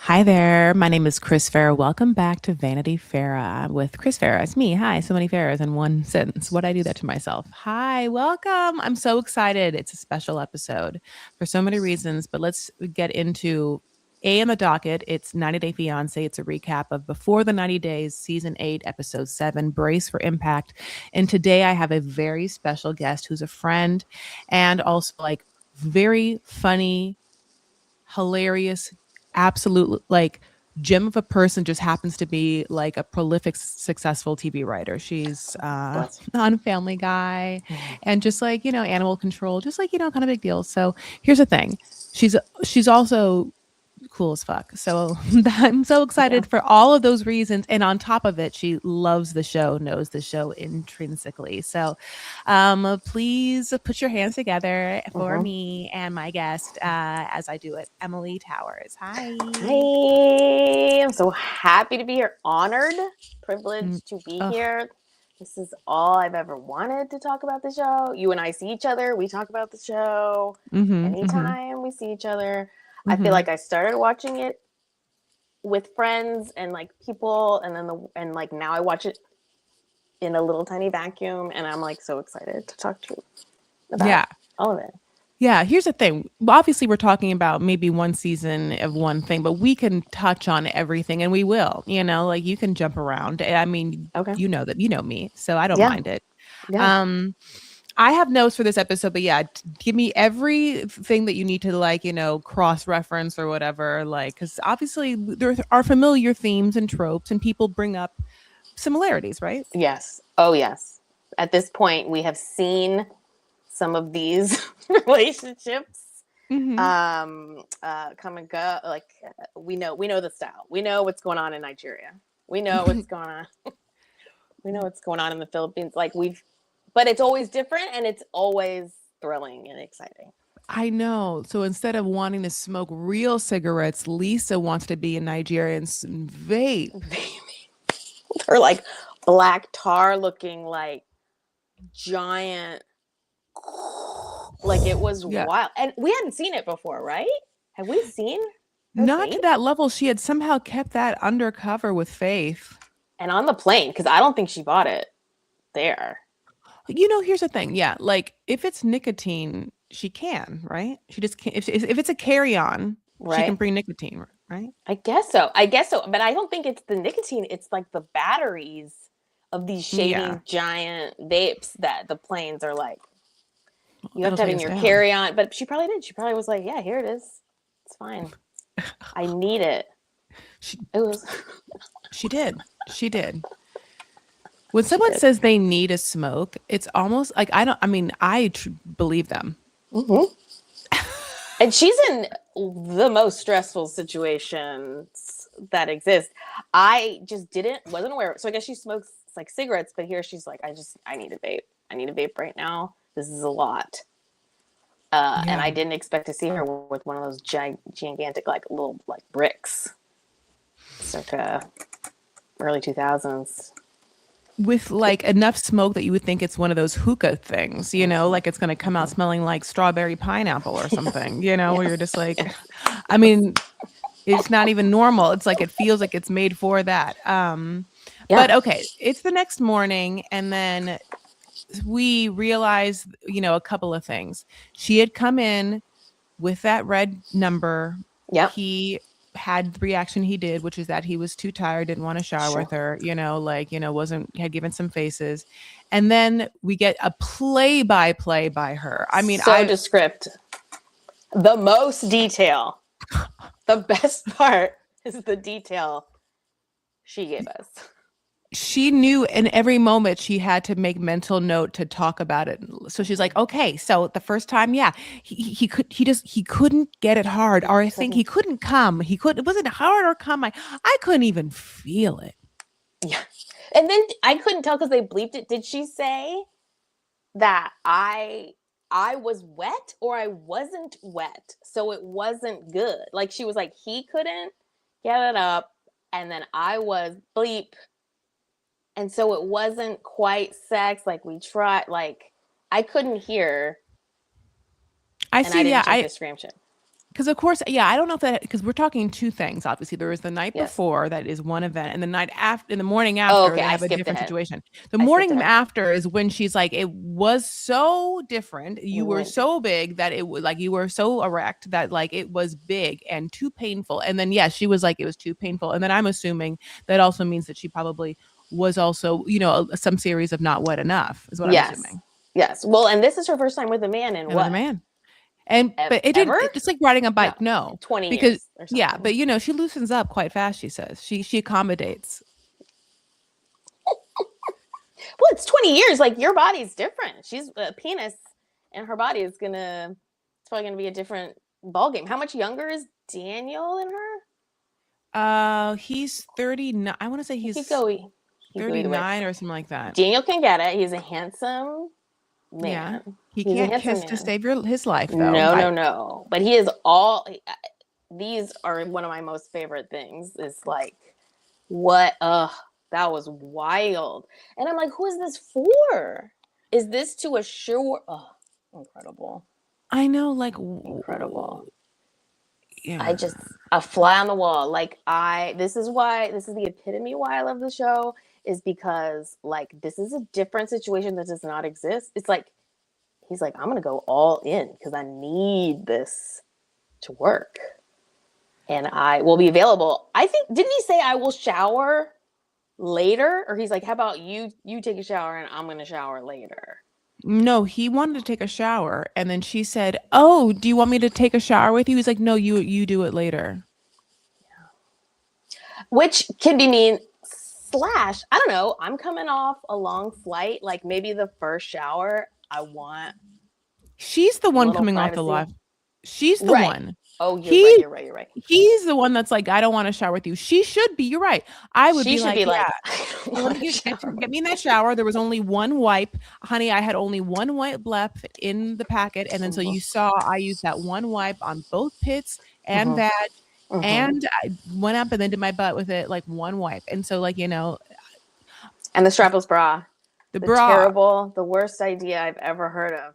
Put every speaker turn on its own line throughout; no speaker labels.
Hi there. My name is Chris Farah. Welcome back to Vanity Farah with Chris Farah. It's me. Hi, so many Farahs in one sentence. What I do that to myself. Hi, welcome. I'm so excited. It's a special episode for so many reasons, but let's get into A on the docket. It's 90 Day Fiancé. It's a recap of Before the 90 Days, Season 8, Episode 7, Brace for Impact. And today I have a very special guest who's a friend and also like very funny, hilarious, absolute like gem of a person, just happens to be like a prolific successful TV writer. She's
Bless
on Family Guy
you.
and just like, Animal Control, just like, kind of big deal. So here's the thing. She's also cool as fuck. So I'm so
Yeah.
excited for all of those reasons. And on top of it, she loves the show, knows the show intrinsically. So please put your hands together for
hmm
me and my guest as I do it, Emily Towers. Hi.
Hi. I'm so happy to be here. Honored,
Mm,
privileged to be
ugh.
here. This is all I've ever wanted to talk about the show. You and I see each other. We talk about the show
Mm-hmm, mm-hmm,
anytime we see each other. I feel
mm-hmm.
like I started watching it with friends and like people, and then like now I watch it in a little tiny vacuum, and I'm like so excited to talk to you about
Yeah.
all of it.
Yeah, here's the thing. Well, obviously, we're talking about maybe one season of one thing, but we can touch on everything and we will, like you can jump around. I mean,
Okay.
you know me, so I don't
Yeah.
mind it.
Yeah.
Um, I have notes for this episode, but yeah, give me everything that you need to like, cross reference or whatever, like, because obviously there are familiar themes and tropes and people bring up similarities, right?
Yes. Oh, yes. At this point, we have seen some of these relationships
Mm-hmm.
come and go. Like we know the style. We know what's going on in Nigeria. We know what's going on. We know what's going on in the Philippines. But it's always different and it's always thrilling and exciting.
I know. So instead of wanting to smoke real cigarettes, Lisa wants to be in Nigeria and vape.
They're like black tar looking, like giant, like it was
Yeah.
wild. And we hadn't seen it before, right? Have we seen her
Not to
vape?
that level. She had somehow kept that undercover with Faith.
And on the plane, because I don't think she bought it there.
Here's the thing. Yeah. Like if it's nicotine, she can, right? She just can't. If it's a carry on, she can
Right?
bring nicotine, right?
I guess so. I guess so. But I don't think it's the nicotine, it's like the batteries of these
Yeah.
shady giant vapes that the planes are like, you have
It'll
to have
take
in
us
your
down.
carry on. But she probably did. She probably was like, yeah, here it is. It's fine. I need it.
She,
It was,
she did. She did. When
she
someone
did.
says they need a smoke, it's almost like I believe them.
hmm And she's in the most stressful situations that exist. I just wasn't aware. So I guess she smokes like cigarettes, but here she's like, I need a vape. I need a vape right now. This is a lot. And
Yeah.
I didn't expect to see her with one of those gigantic, like little like bricks, circa early 2000s.
With like enough smoke that you would think it's one of those hookah things, like it's going to come out smelling like strawberry pineapple or something, where you're
Yes,
just like,
yes,
I mean, it's not even normal. It's like it feels like it's made for that.
yeah,
But okay, it's the next morning, and then we realize, a couple of things. She had come in with that red number.
yep,
He had the reaction he did, which is that he was too tired, didn't want to shower
sure.
with her, wasn't, had given some faces. And then we get a play by play by her. I mean,
So descriptive, the most detail. The best part is the detail she gave us.
she knew in every moment she had to make mental note to talk about it. So she's like, okay, so the first time, yeah, he couldn't get it hard,
He
or I think he
couldn't.
couldn't come. It wasn't hard or come. I couldn't even feel it.
Yeah. And then I couldn't tell because they bleeped it. Did she say that I was wet or I wasn't wet? So it wasn't good. Like she was like, he couldn't get it up, and then I was bleep. And so it wasn't quite sex. Like we tried, like I couldn't hear,
I
and I
see.
didn't
Yeah,
check the scream shit.
Because of course, yeah, I don't know if that because we're talking two things. Obviously, there is the night
Yes.
before that is one event, and the night after, in the morning
Oh,
after,
okay.
they
I
have a
skipped
different
ahead.
situation. The
I skipped
morning
ahead.
after is when she's like, it was so different.
We
You were
went.
so big that it was like you were so erect that like it was big and too painful. And then yeah, she was like it was too painful. And then I'm assuming that also means that she probably was also some series of not wet enough is what I'm
Yes.
assuming.
Yes. Well, and this is her first time with a man in
Another
what?
man. And but it didn't
Ever?
it's like riding a
No.
bike, no.
20
Because
years or
yeah, but
something.
she loosens up quite fast, she says. She accommodates.
Well, it's 20 years. Like your body's different. She's a penis, and her body is gonna. It's probably gonna be a different ball game. How much younger is Daniel than her?
He's 39. I want to say
He could
he's
go. He could go either way.
39 or something like that.
Daniel can get it. He's a handsome
Yeah.
man.
He
He's a
can't
handsome
kiss to
man.
save his life though.
No, no, no. But he is all. These are one of my most favorite things. Is like, what? That was wild. And I'm like, who is this for? Is this to assure? Oh, incredible,
I know like
incredible. I
yeah.
just a fly on the wall. Like this is why this is the epitome why I love the show is because like this is a different situation that does not exist. It's like he's like I'm gonna go all in because I need this to work, and I will be available. I think didn't he say I will shower later, or he's like, how about you take a shower and I'm gonna shower later.
No, he wanted to take a shower and then she said, "Oh, do you want me to take a shower with you?" He's like, "No, you do it later."
Which can be mean slash I don't know, I'm coming off a long flight, like maybe the first shower I want
She's the
a
one
little
coming off the
privacy.
live. She's the
Right.
one.
Oh, you're right,
He
you're right, you're right.
he's the one that's like, I don't want to shower with you. She should be. You're right. I would
She
be
should
like,
be
yeah.
like, I don't
Let me
want to
get
shower.
me in that shower. There was only one wipe, honey. I had only one wipe left in the packet, and then so
Mm-hmm.
you saw I used that one wipe on both pits and
Mm-hmm.
vag,
Mm-hmm.
and I went up and then did my butt with it like one wipe. And so like
And the strapless bra,
the
the
bra.
terrible, the worst idea I've ever heard of.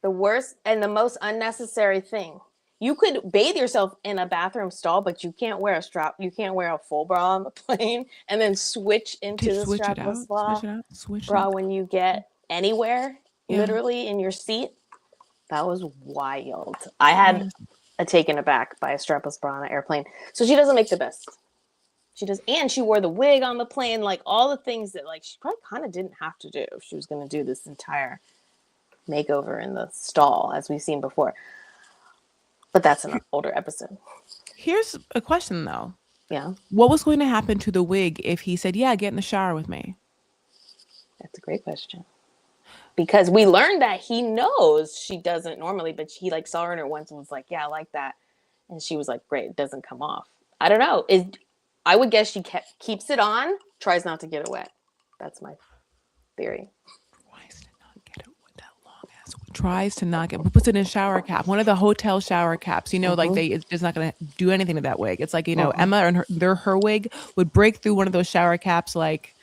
The worst and the most unnecessary thing. You could bathe yourself in a bathroom stall, but you can't wear a strap. You can't wear a full bra on the plane and then switch
To
into the
switch it
strapless
out, switch it out, switch
bra
it.
when you get anywhere,
Yeah.
literally in your seat. That was wild. I had
Yes.
a taken aback by a strapless bra on an airplane. So she doesn't make the best. She does, and she wore the wig on the plane, like all the things that like she probably kind of didn't have to do if she was going to do this entire makeover in the stall, as we've seen before. But that's an older episode.
Here's a question though.
Yeah,
What was going to happen to the wig if he said, "Yeah, get in the shower with me"?
that's a great question. Because we learned that he knows she doesn't normally, but he like saw her in her once and was like, "Yeah, I like that," and she was like, "Great, it doesn't come off." I don't know. I would guess she keeps it on, tries not to get it wet. That's my theory.
Tries to not get it with that long ass. Tries to not get. Puts it in a shower cap. One of the hotel shower caps. Like
Mm-hmm.
it's just not gonna do anything to that wig. It's like
Mm-mm.
Emma and her wig would break through one of those shower caps like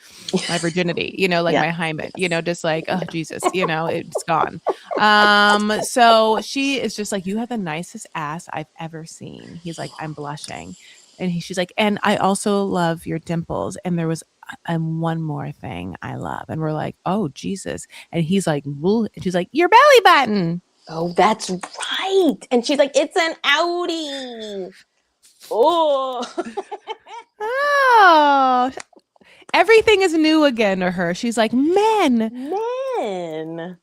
my virginity. Like
Yeah.
my hymen. Just like oh Jesus. It's gone. So she is just like, you have the nicest ass I've ever seen. He's like, I'm blushing. And she's like, and I also love your dimples. And there was one more thing I love. And we're like, oh Jesus. And he's like, "Woo." And she's like, your belly button.
Oh, that's right. And she's like, "It's an Audi." Oh,
Oh, everything is new again to her. She's like, men.
man.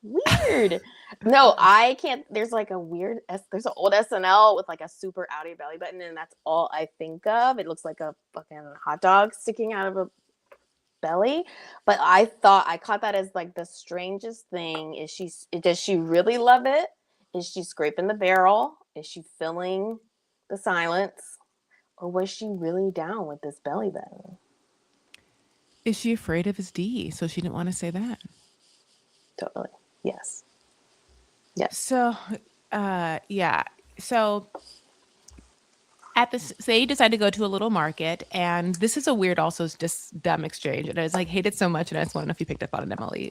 Weird. No, I can't. There's like a weird. There's an old SNL with like a super outy belly button, and that's all I think of. It looks like a fucking hot dog sticking out of a belly. But I caught that as like the strangest thing. Does she really love it? Is she scraping the barrel? Is she filling the silence? Or was she really down with this belly button?
Is she afraid of his D? So she didn't want to say that.
Totally. Yes. Yes.
So, yeah. So They decide to go to a little market, and this is a weird, also just dumb exchange. And I was like, hate it so much, and I just want to know if you picked up on it, Emily.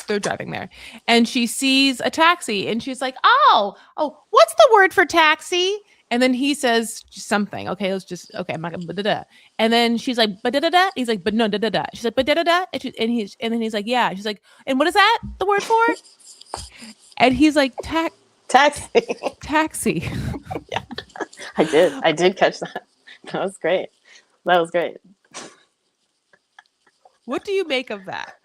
They're driving there, and she sees a taxi, and she's like, oh, what's the word for taxi? And then he says something. Okay, okay. I'm not gonna da da. And then she's like, but da da da. He's like, but no da da da. She's like, but da da da. And then he's like, yeah. She's like, and what is that the word for? And he's like,
taxi.
Taxi.
Yeah, I did catch that. That was great.
What do you make of that?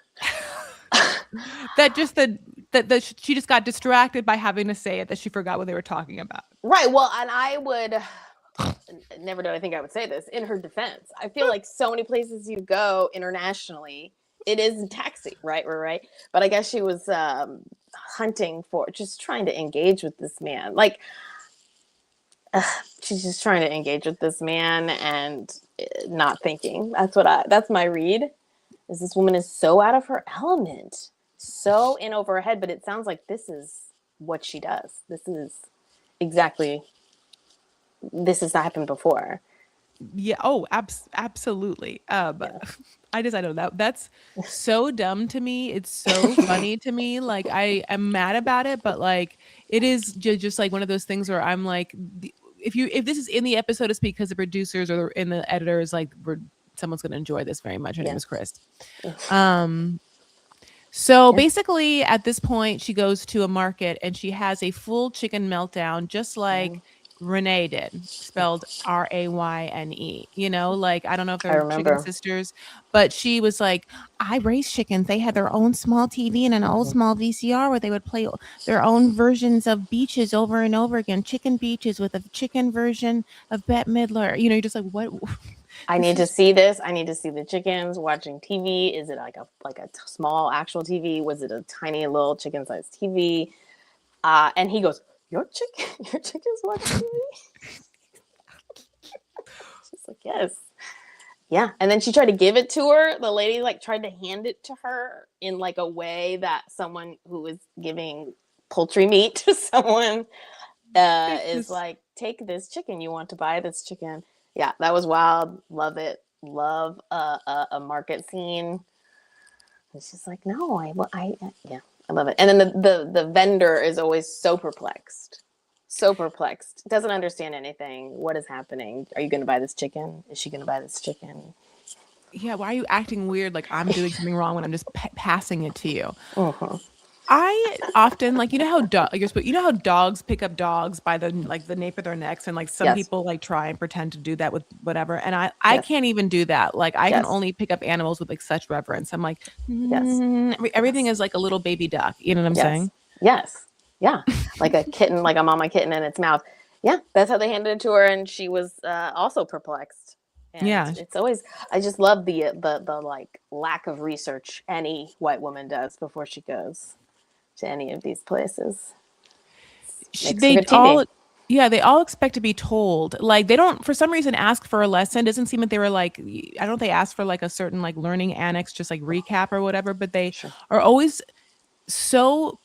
that she just got distracted by having to say it, that she forgot what they were talking about.
Right. Well, and I would never did I think I would say this in her defense. I feel like so many places you go internationally, it is a taxi, right? But I guess she was hunting for, just trying to engage with this man. Like, she's just trying to engage with this man and not thinking. That's my read. Is this woman is so out of her element, so in over her head, but it sounds like this is what she does. This has happened before.
Yeah. Oh, absolutely. Yeah. I don't know. That's so dumb to me. It's so funny to me. Like, I am mad about it, but like, it is just like one of those things where I'm like, if this is in the episode, it's because the producers or in the editors, like, someone's going to enjoy this very much. Her name is Chris. So basically, at this point, she goes to a market and she has a full chicken meltdown, just like Renee did, spelled Rayne. You know, like, I don't know if they're chicken sisters, but she was like, I raised chickens. They had their own small TV and an old small VCR where they would play their own versions of Beaches over and over again. Chicken Beaches with a chicken version of Bette Midler. You know, you're just like, what?
I need to see this. I need to see the chickens watching TV. Is it like a small actual TV? Was it a tiny little chicken sized TV? And he goes, your chicken's watching TV? She's like, yes. Yeah. And then she tried to give it to her. The lady like tried to hand it to her in like a way that someone who is giving poultry meat to someone is like, take this chicken. You want to buy this chicken? Yeah, that was wild. Love it. Love a market scene. It's just like, no, I love it. And then the vendor is always so perplexed. Doesn't understand anything. What is happening? Are you going to buy this chicken? Is she going to buy this chicken?
Yeah, why are you acting weird like I'm doing something wrong when I'm just passing it to you? I often, like, you know how dogs pick up dogs by the nape of their necks, and like some people like try and pretend to do that with whatever, and I can't even do that. Like, I can only pick up animals with like such reverence. I'm like, everything is like a little baby duck. You know what I'm saying?
Yes. Yeah. Like a kitten, like a mama kitten in its mouth. Yeah, that's how they handed it to her, and she was also perplexed. And it's always, I just love the like lack of research any white woman does before she goes to any of these places.
They all expect to be told. Like, they don't, for some reason, ask for a lesson. Doesn't seem that they were like, I don't know if they asked for like a certain like learning annex, just like recap or whatever, but they are always so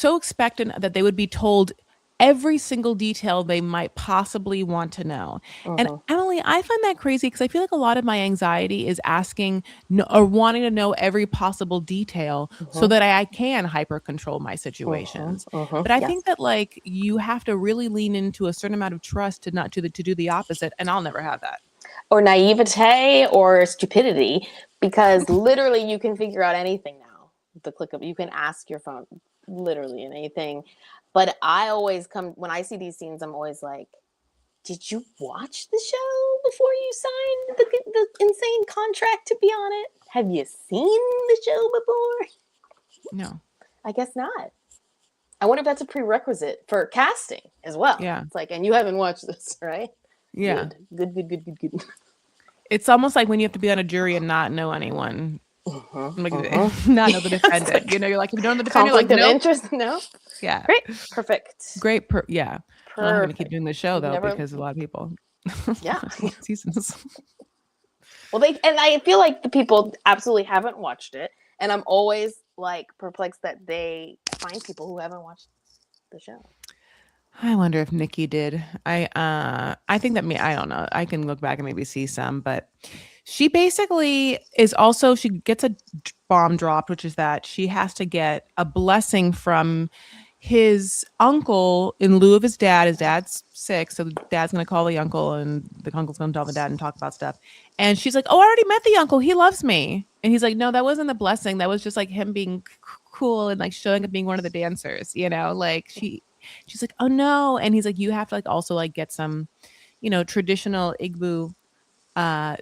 expectant that they would be told every single detail they might possibly want to know. And Emily, I find that crazy because I feel like a lot of my anxiety is asking or wanting to know every possible detail so that I can hyper control my situations. But I think that like you have to really lean into a certain amount of trust to not to do the opposite, and I'll never have that.
Or naivete or stupidity, because literally you can figure out anything now. The click of, you can ask your phone literally anything. But I always when I see these scenes, I'm always like, did you watch the show before you signed the insane contract to be on it? Have you seen the show before?
No.
I guess not. I wonder if that's a prerequisite for casting as well.
Yeah.
It's like, and you haven't watched this, right?
Yeah.
Good.
It's almost like when you have to be on a jury and not know anyone. Like, not know the defendant. Like, you know, you're like, if you don't know the defendant,
conflict
like,
of interest. No.
Yeah.
Great. Perfect.
Great. Yeah. I'm not going to keep doing the show though, because a lot of people.
Yeah.
Seasons.
Well, I feel like the people absolutely haven't watched it, and I'm always like perplexed that they find people who haven't watched the show.
I wonder if Nikki did. I think that me I don't know. I can look back and maybe see some, but she basically is also she gets a bomb dropped, which is that she has to get a blessing from his uncle in lieu of his dad. His dad's sick, so the dad's gonna call the uncle, and the uncle's gonna tell the dad and talk about stuff. And she's like, "Oh, I already met the uncle. He loves me." And he's like, "No, that wasn't the blessing. That was just like him being cool and like showing up being one of the dancers. You know, like she's like, "Oh no," and he's like, "You have to like also like get some, traditional Igbo uh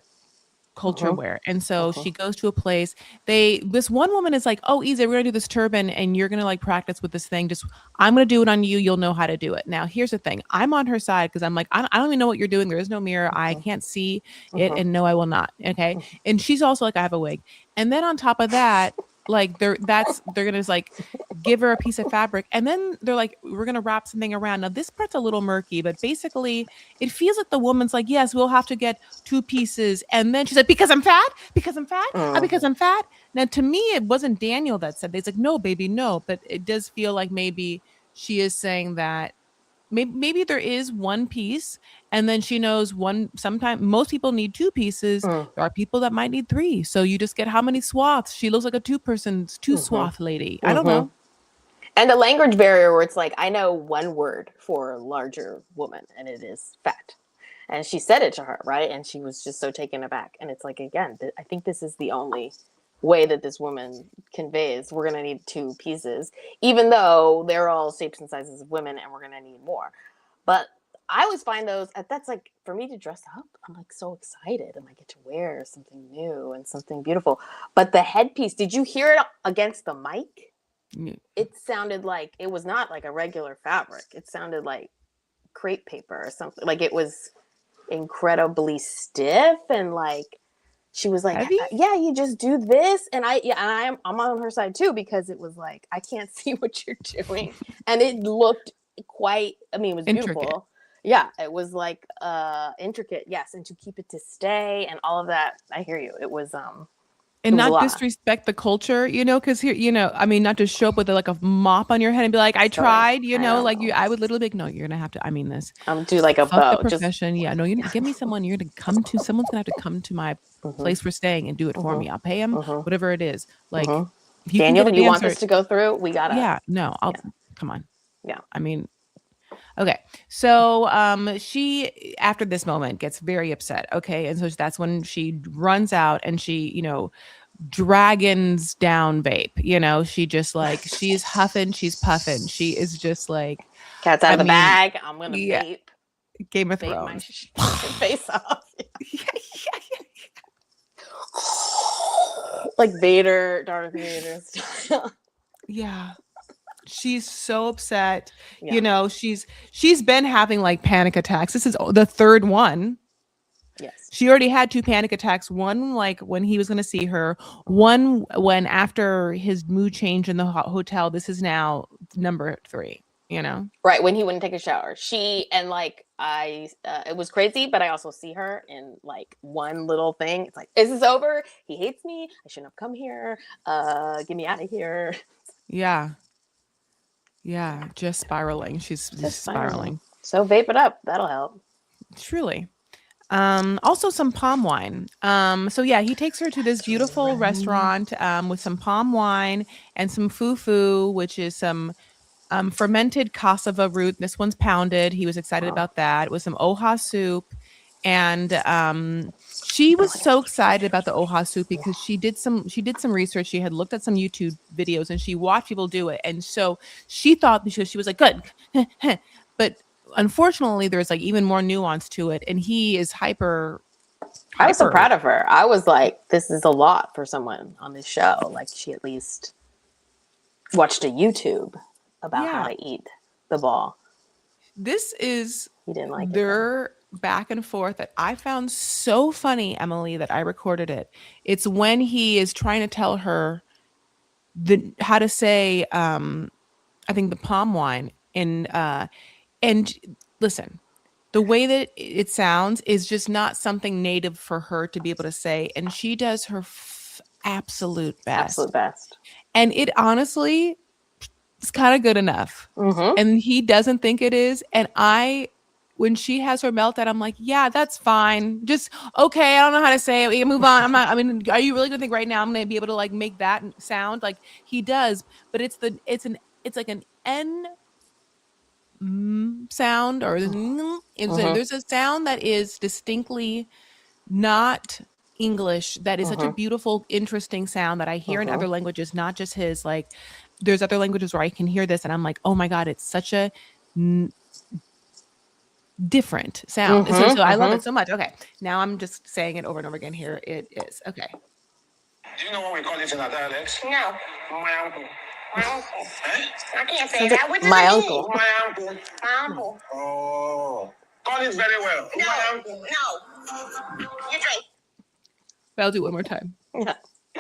culture
Mhm.
wear." And so
Mhm.
she goes to a place. This one woman is like, "Oh, easy, we're gonna do this turban and you're gonna like practice with this thing. Just I'm gonna do it on you. You'll know how to do it." Now, here's the thing. I'm on her side because I'm like, I don't even know what you're doing. There is no mirror. I
Mhm.
can't see it.
Mhm.
And no, I will not. Okay.
Mhm.
And she's also like, I have a wig. And then on top of that, like they're gonna just like give her a piece of fabric and then they're like, we're gonna wrap something around. Now this part's a little murky, but basically it feels like the woman's like, yes, we'll have to get two pieces. And then she said, because I'm fat, because I'm fat, because
Mhm.
I'm fat. Now, to me, it wasn't Daniel that said, he's like, no, baby, no. But it does feel like maybe she is saying that maybe there is one piece and then she knows one sometimes most people need two pieces.
Mhm.
There are people that might need three, so you just get how many swaths. She looks like a two
Mhm.
swath lady. I don't
Mhm.
know.
And the language barrier where it's like I know one word for a larger woman and it is fat. And she said it to her, right? And she was just so taken aback. And it's like again, I think this is the only way that this woman conveys we're going to need two pieces, even though they're all shapes and sizes of women and we're going to need more. But I always find those that's like for me to dress up, I'm like so excited and I get to wear something new and something beautiful. But the headpiece, did you hear it against the mic?
Yeah.
It sounded like it was not like a regular fabric. It sounded like crepe paper or something. Like it was incredibly stiff and like she was like,
Heavy.
"Yeah, you just do this," and I'm on her side too because it was like I can't see what you're doing, and it looked quite. I mean, it was
Intricate.
beautiful. Yeah, it was like intricate. Yes, and to keep it to stay and all of that. I hear you. It
And
was a
not
lot.
disrespect the culture, because here, I mean, not to show up with like a mop on your head and be like, I
Sewing.
tried,
I
like
know.
I would literally be like, no, you're gonna have to, I mean this.
Do like a
Fuck the
bow. Just
profession. Yeah, no, you give me someone. Someone's gonna have to come to my
mhm,
place for staying and do it for
mhm,
me. I'll pay him
mhm,
whatever it is. Like,
mhm.
if you can get
Daniel,
a
you want
dancer,
this to go through? We gotta.
yeah, no,
Yeah,
come on.
yeah.
I mean, okay. So she after this moment gets very upset. Okay. And so that's when she runs out and she, dragons down vape. She just like she's huffing, she's puffing. She is just like,
Cat's out
I
of the
mean,
bag. I'm gonna
yeah,
vape,
Game of
vape my
Thrones.
face off.
Yeah, yeah,
Like Vader, Darth Vader style.
yeah. She's so upset.
Yeah.
She's been having like panic attacks. This is the third one.
Yes.
She already had two panic attacks. One like when he was going to see her.
Mhm.
One when after his mood change in the hotel. This is now number three. You know.
Right when he wouldn't take a shower, she and like it was crazy. But I also see her in like one little thing. It's like, is this over? He hates me. I shouldn't have come here. Get me out of here.
Yeah.
Yeah,
Yeah. Just spiraling. She's
just
just
spiraling.
spiraling.
So vape it up. That'll help.
Truly. Also some palm wine. So yeah, he takes her to this
That's
beautiful
right.
restaurant with some palm wine and some fufu, which is some fermented cassava root. This one's pounded. He was excited
Wow.
about that. With some oha soup. And she
Keep
was
going.
so excited about the oha soup because she did some research. She had looked at some YouTube videos and she watched people do it. And so she thought, because she was like, good. But unfortunately, there's like even more nuance to it. And he is
I was so
hyper.
proud of her. I was like, this is a lot for someone on this show. Like, she at least watched a YouTube about how
Yeah.
to eat the ball.
This is
He didn't like it though.
their back and forth that I found so funny, Emily, that I recorded it. It's when he is trying to tell her the how to say I think the palm wine and listen, the way that it sounds is just not something native for her to be able to say, and she does her absolute best.
Absolute best.
And it honestly it's kind of good enough.
Mm-hmm.
And he doesn't think it is. And when she has her meltdown, I'm like, yeah, that's fine. Just okay. I don't know how to say it. We can move on. I'm not. I mean, are you really gonna think right now I'm gonna be able to like make that sound like he does? But it's like an N sound or
Mm-hmm.
there's a sound that is distinctly not English that is such a
Mm-hmm.
beautiful, interesting sound that I hear in
Mm-hmm.
other languages, not just his. Like, there's other languages where I can hear this and I'm like, oh my God, it's such a n- different sound. So I love
Mm-hmm.
it so much. Okay. Now I'm just saying it over and over again. Here it is. Okay.
Do you know what we call it in our dialect?
No.
My uncle.
My uncle.
Eh?
I can't say that. What does my it mean? Uncle.
My uncle.
My uncle.
Oh. Call it very well.
No.
My uncle.
No. You drink.
But I'll do it one more time.
Yeah.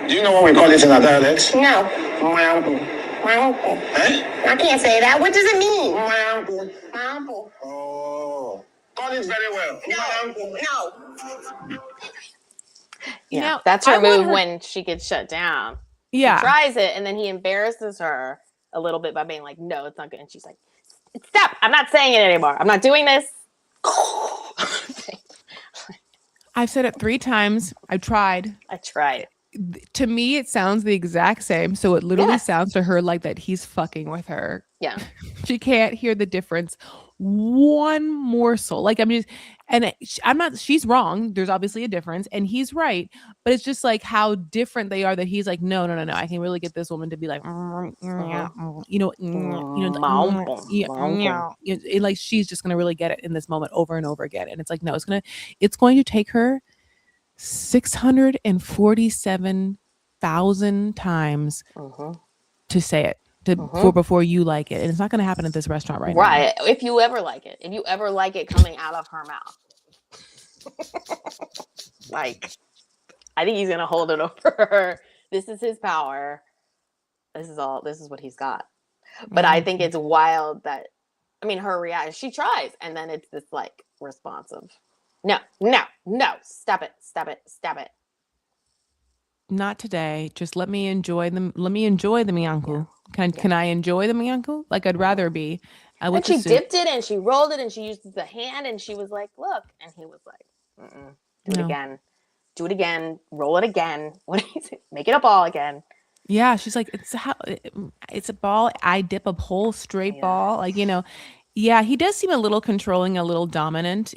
Do you know what we call it in our dialect?
No.
My uncle.
My uncle.
Eh?
I can't say that. What does it mean?
My uncle.
My uncle.
Oh. Call it very well.
No.
My uncle.
No. Yeah,
Now,
that's
I
her
want
move
her.
when she gets shut down.
Yeah.
She tries it, and then he embarrasses her a little bit by being like, "No, it's not good." And she's like, "Stop! I'm not saying it anymore. I'm not doing this."
I've said it 3 times. I've tried.
I tried.
To me, it sounds the exact same. So it literally
Yes.
sounds to her like that he's fucking with her.
Yeah.
She can't hear the difference. One morsel. Like, I'm just, and I'm not, she's wrong. There's obviously a difference, and he's right. But it's just like how different they are that he's like, no, no, no, no. I can really get this woman to be like, like she's just going to really get it in this moment over and over again. And it's like, no, it's going to take her 647,000 times to say it before you like it, and it's not going to happen at this restaurant right now.
Right. If you ever like it coming out of her mouth, like, I think he's going to hold it over her. This is his power. This is what he's got. But I think it's wild that, I mean, her reaction, she tries, and then it's this like responsive. No, stop it.
Not today. Just let me enjoy them. Let me enjoy the miyanku. Can I enjoy the miyanku? Like, I'd rather be.
And she dipped it and she rolled it and she used the hand and she was like, look. And he was like, do it again. Do it again. Roll it again. What do you say? Make it a ball again.
Yeah, she's like, it's a ball. I dip a whole straight ball. Like, yeah, he does seem a little controlling, a little domanent,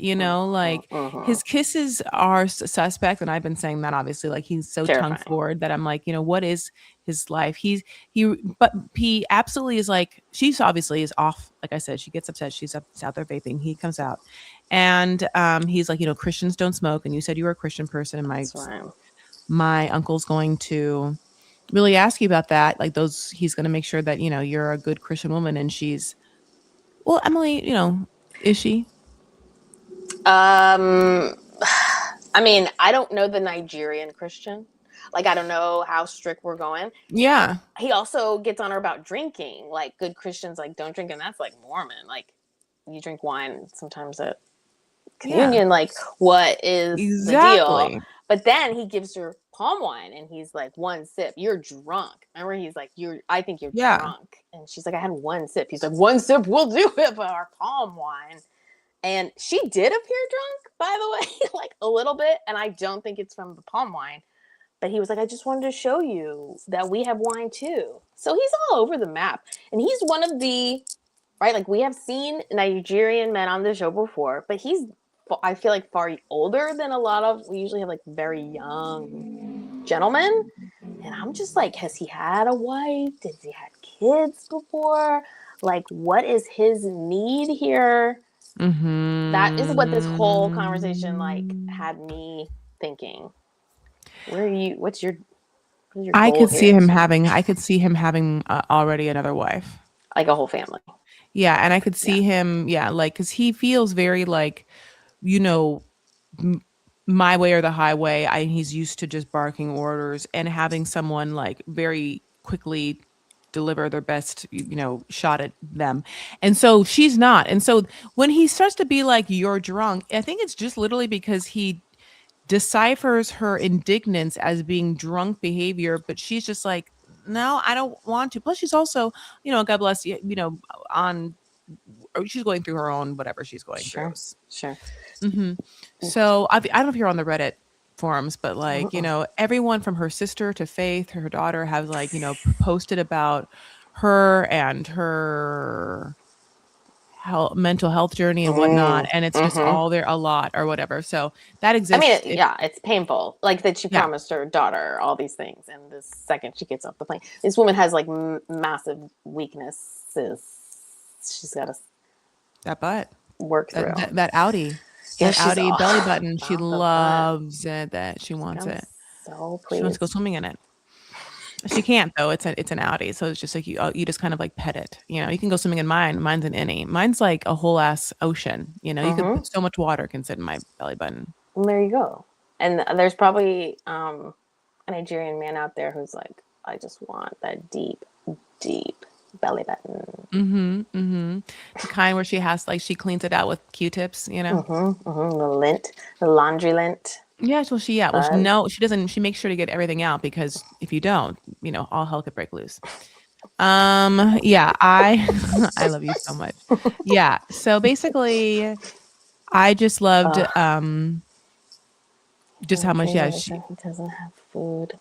like his kisses are suspect. And I've been saying that, obviously, like he's so tongue forward that I'm like, what is his life? But he absolutely is like, she's obviously is off. Like I said, she gets upset. She's out there vaping. He comes out and he's like, Christians don't smoke. And you said you were a Christian person. And my uncle's going to really ask you about that. Like he's going to make sure that, you're a good Christian woman. And she's, well, Emily, is she?
I mean, I don't know the Nigerian Christian. Like, I don't know how strict we're going.
Yeah.
He also gets on her about drinking. Like, good Christians, like, don't drink. And that's like Mormon. Like, you drink wine sometimes at communion. Like, what is the deal? But then he gives her palm wine and he's like, one sip, you're drunk. Remember, he's like, I think you're drunk. And she's like, I had one sip. He's like, one sip will do it for our palm wine. And she did appear drunk, by the way, like a little bit. And I don't think it's from the palm wine. But he was like, I just wanted to show you that we have wine too. So he's all over the map. And he's one of the, right, like we have seen Nigerian men on the show before, but he's, I feel like, far older than a lot of, we usually have like very young gentlemen. And I'm just like, has he had a wife? Has he had kids before? Like, what is his need here? That is what this whole conversation like had me thinking. Where are you? What's your
I could see him having already another wife,
like a whole family.
Yeah, and I could see him, like, because he feels very like, my way or the highway. He's used to just barking orders and having someone like very quickly deliver their best, shot at them. And so she's not. And so when he starts to be like, you're drunk, I think it's just literally because he deciphers her indignance as being drunk behavior, but she's just like, no, I don't want to. Plus, she's also, God bless you, on, or she's going through her own whatever she's going through.
Sure, sure.
hmm So I don't know if you're on the Reddit forums, but like,
Uh-uh.
everyone from her sister to Faith, her daughter, have like, posted about her and her mental health journey and whatnot, and it's just
Mm-hmm.
all there a lot or whatever. So that
I mean,
exists.
yeah, it's painful. Like that she
Yeah,
promised her daughter all these things, and the second she gets off the plane, this woman has like massive weaknesses. She's got to
that butt,
work
that
through.
that Audi,
Yeah,
that
she's
Audi
all
belly button. She
about the butt.
loves it. That she wants
I'm
it.
so
She wants to go
pleased.
swimming in it. She can't though. It's an Audi, so it's just like you just kind of like pet it. You can go swimming in mine. Mine's an innie. Mine's like a whole ass ocean. You could
Mm-hmm.
put so much water can sit in my belly button.
And there you go. And there's probably a Nigerian man out there who's like, I just want that deep, deep belly button.
The kind where she has like she cleans it out with Q-tips.
Mm-hmm, mm-hmm. The lint, the laundry lint.
Yeah, well,
Buzz.
no, she doesn't. She makes sure to get everything out because if you don't, all hell could break loose. Yeah, I I love you so much. Yeah, so basically, I just loved just how much. Yeah,
He doesn't have food.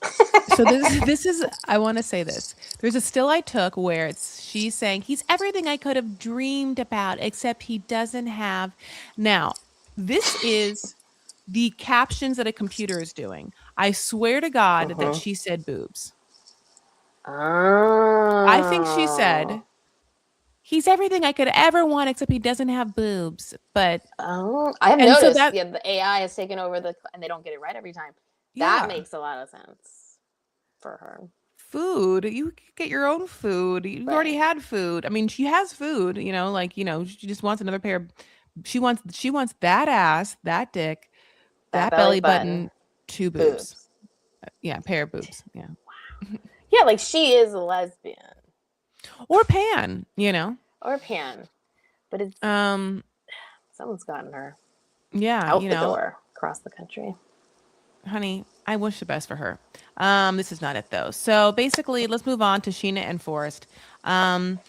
so this is I want to say this. There's a still I took where she's saying he's everything I could have dreamed about, except he doesn't have. Now, this is the captions that a computer is doing. I swear to God that
Mm-hmm.
she said boobs. I think she
Oh.
said he's everything I could ever want, except he doesn't have boobs. But
Oh, I have
and so
noticed.
that
Yeah, the AI has taken over and they don't get it right every time. That
yeah.
makes a lot of sense for her.
Food, you could get your own food. You've already
Right.
had food. I mean, she has food, like, she just wants another pair. She wants that ass, that dick,
That
that
belly
belly
button,
button, two boobs.
boobs.
Yeah, pair of boobs. Yeah.
Yeah, like she is a lesbian
Or pan.
or pan, but it's
Um,
someone's gotten her
yeah,
out the door across the country.
honey, I wish the best for her. This is not it though. So basically, let's move on to Sheena and Forrest. Um,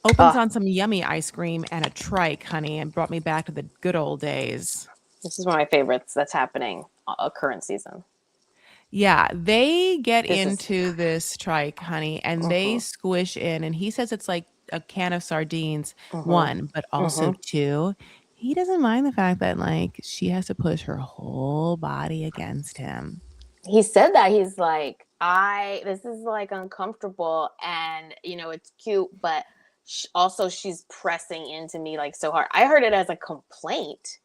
opens
Oh,
on some yummy ice cream and a trike, honey, and brought me back to the good old days.
this is one of my favorites that's happening current season.
Yeah, they get
This is
into this trike, honey, and they
mm-hmm,
squish in, and he says it's like a can of sardines,
mm-hmm,
one, but also
mm-hmm.
two. He doesn't mind the fact that like she has to push her whole body against him.
He said that he's like, this is like uncomfortable, and it's cute, but also she's pressing into me like so hard. I heard it as a complaint,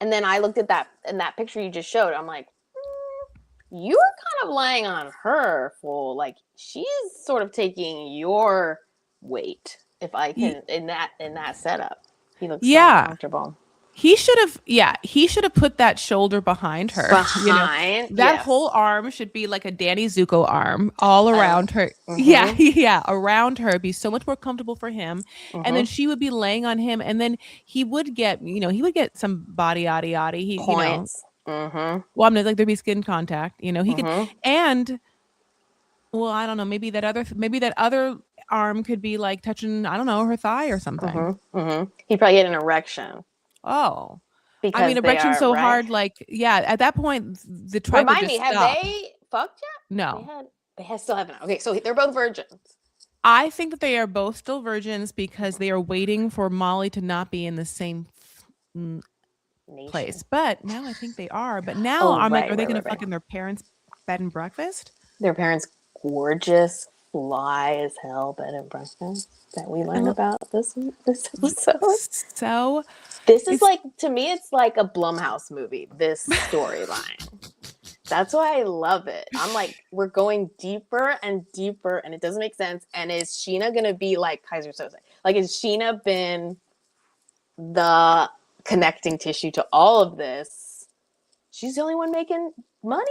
and then I looked at that in that picture you just showed. I'm like, you're kind of lying on her for like she's sort of taking your weight. If I
Y-
can in that setup, he looks so
yeah,
uncomfortable.
he should have put that shoulder behind her.
Behind,
That whole
yes,
arm should be like a Danny Zuko arm all around her. Yeah,
mm-hmm,
yeah, around her. It'd be so much more comfortable for him. And then
mm-hmm.
she would be laying on him, and then he would get some body yaddy yaddy.
Points, mm-hmm,
Well, I'm like there'd be skin contact. He could,
mm-hmm,
and well, I don't know, maybe that other arm could be like touching, I don't know, her thigh or something.
mm-hmm, mm-hmm. He'd probably get an erection
Oh. I mean,
because they
erection
are
so
right.
hard, like, yeah, at that point, the trike would
Remind
just
me, have
stop.
they fucked yet?
No.
Still haven't. Okay, so they're both virgins.
I think that they are both still virgins because they are waiting for Molly to not be in the same mm, place.
Nation.
But now I think they are. But now
Oh,
I'm like,
right,
are they
right,
going
right,
to
right.
fuck in their parents' bed and breakfast?
Their parents gorgeous, fly as hell bed and breakfast that we
I
learn
love
about this episode.
so
This is
it's
like, to me, it's like a Blumhouse movie. This storyline. That's why I love it. I'm like, we're going deeper and deeper, and it doesn't make sense. And is Sheena gonna be like Kaiser Soze? Like, has Sheena been the connecting tissue to all of this? She's the only one making money.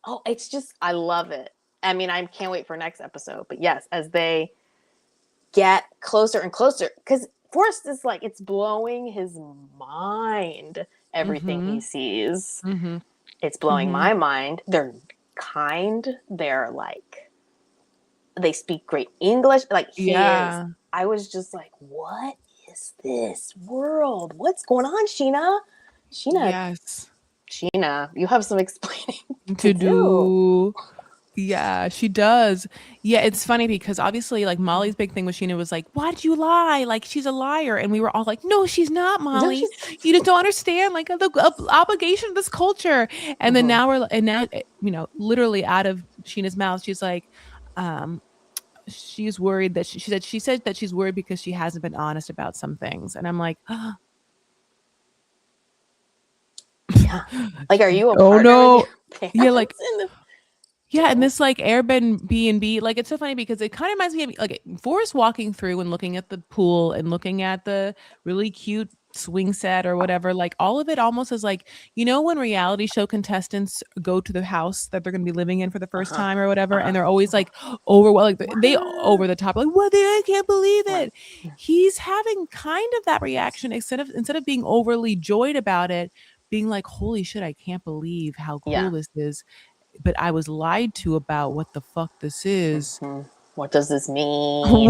Oh, it's just, I love it. I mean, I can't wait for next episode. But yes, as they get closer and closer, because Forrest is like, it's blowing his mind, everything
mm-hmm,
he sees.
mm-hmm,
It's blowing
mm-hmm.
my mind. They're kind. They're like They speak great English. Like he is.
Yeah.
I was just like, what is this world? What's going on, Sheena?
Yes.
Sheena, you have some explaining to
To
do.
do. Yeah, she does. Yeah, it's funny because obviously, like Molly's big thing with Sheena was like, "Why'd you lie? Like she's a liar," and we were all like, "No, she's not,
No,
Molly.
she's.
You just don't understand like the obligation of this culture." And then
Mhm.
now literally out of Sheena's mouth, she's like, um, she's worried that she said that she's worried because she hasn't been honest about some things, and I'm like,
Yeah. Like, are you a
oh
partner with your
no, yeah, like.
parents in the
Yeah, and
don't?
this like Airbnb, like it's so funny because it kind of reminds me of like Forrest walking through and looking at the pool and looking at the really cute swing set or whatever. Like all of it almost is like, when reality show contestants go to the house that they're going to be living in for the first
Uh-huh.
time or whatever, and
Uh-huh.
they're always like overwhelmed, like they
What?
over the top, like what? I can't believe
Right.
it. He's having kind of that reaction instead of being overly joyed about it, being like, holy shit, I can't believe how
Yeah.
cool this is, but I was lied to about what the fuck this is.
Mhm. What does this
Well,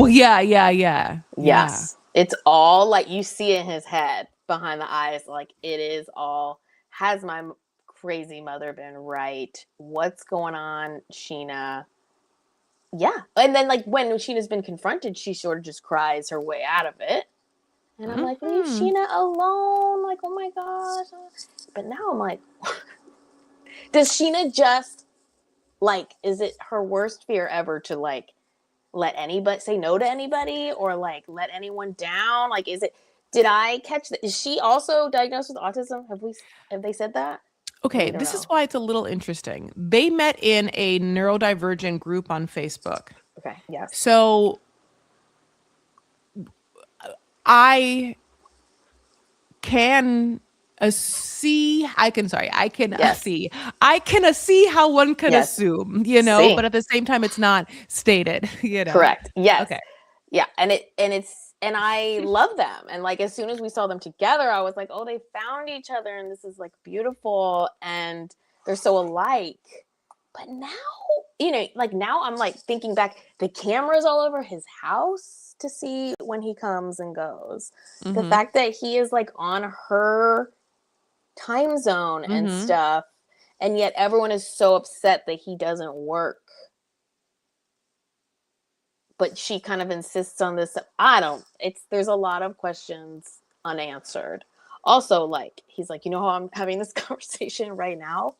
mean?
yeah.
Yes. It's all like you see in his head behind the eyes. Like it is all. Has my crazy mother been right? What's going on, Sheena? Yeah. And then like when Sheena's been confronted, she sort of just cries her way out of it. And I'm like, leave
Mhm.
Sheena alone. Like, oh my gosh. But now I'm like, does Sheena just like, is it her worst fear ever to like let anybody say no to anybody or like let anyone down? Like, did I catch that? Is she also diagnosed with autism? Have they said that? Or
Okay,
we don't
this is
know.
why it's a little interesting. They met in a neurodivergent group on Facebook.
Okay. Yes.
So I can I can
Yes.
see how one can
Yes.
assume, but
See.
at the same time it's not stated,
Correct. Yes.
Okay.
Yeah. And I love them. And like as soon as we saw them together, I was like, oh, they found each other and this is like beautiful and they're so alike. But now, like now I'm like thinking back, the cameras all over his house to see when he comes and goes. The
Mhm.
fact that he is like on her time zone and
Mhm.
stuff, and yet everyone is so upset that he doesn't work. But she kind of insists on this. There's a lot of questions unanswered. Also, like, he's like, how I'm having this conversation right now?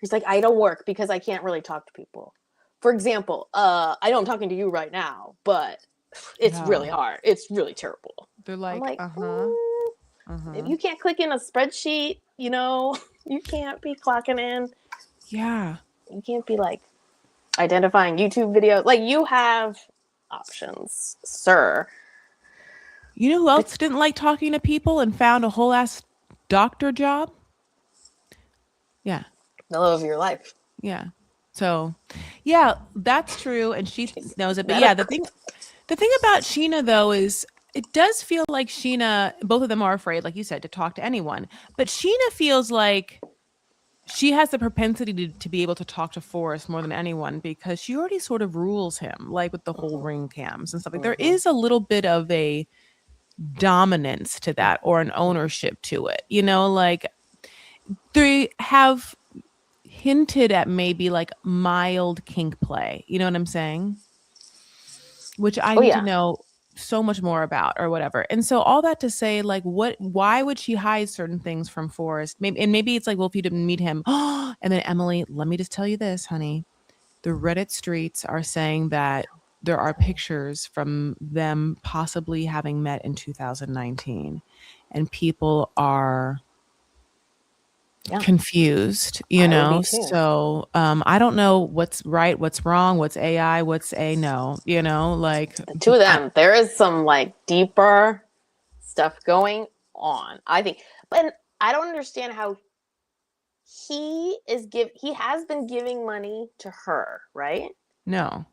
He's like, I don't work because I can't really talk to people. For example, I know I'm talking to you right now, but it's
Yeah.
really hard. It's really terrible.
They're
I'm
like,
like, if
uh-huh.
you can't click in a spreadsheet, you can't be clocking in.
Yeah.
You can't be like identifying YouTube videos. Like you have options, sir.
You know who
But
else didn't like talking to people and found a whole ass doctor job? Yeah.
the love of your life.
Yeah. So, yeah, that's true, and she
She's
knows it. But yeah, the
medical.
thing about Sheena though is it does feel like Sheena, both of them are afraid, like you said, to talk to anyone. But Sheena feels like she has the propensity to be able to talk to Forrest more than anyone because she already sort of rules him, like with the whole
Mm-hmm.
ring cams and stuff. Like there
Mm-hmm.
is a little bit of a dominance to that or an ownership to it. Like they have hinted at maybe like mild kink play. You know what I'm saying? Which I
Oh
need to
yeah.
know so much more about or whatever. And so all that to say, like, why would she hide certain things from Forrest? Maybe it's like, well, if you didn't meet him, and then Emily, let me just tell you this, honey. The Reddit streets are saying that there are pictures from them possibly having met in 2019, and people are
Yeah.
confused,
I would be too.
so I don't know what's right, what's wrong, what's AI, what's a no, like
The two of
I,
them, there is some like deeper stuff going on. I think, but I don't understand how he has been giving money to her, right?
no.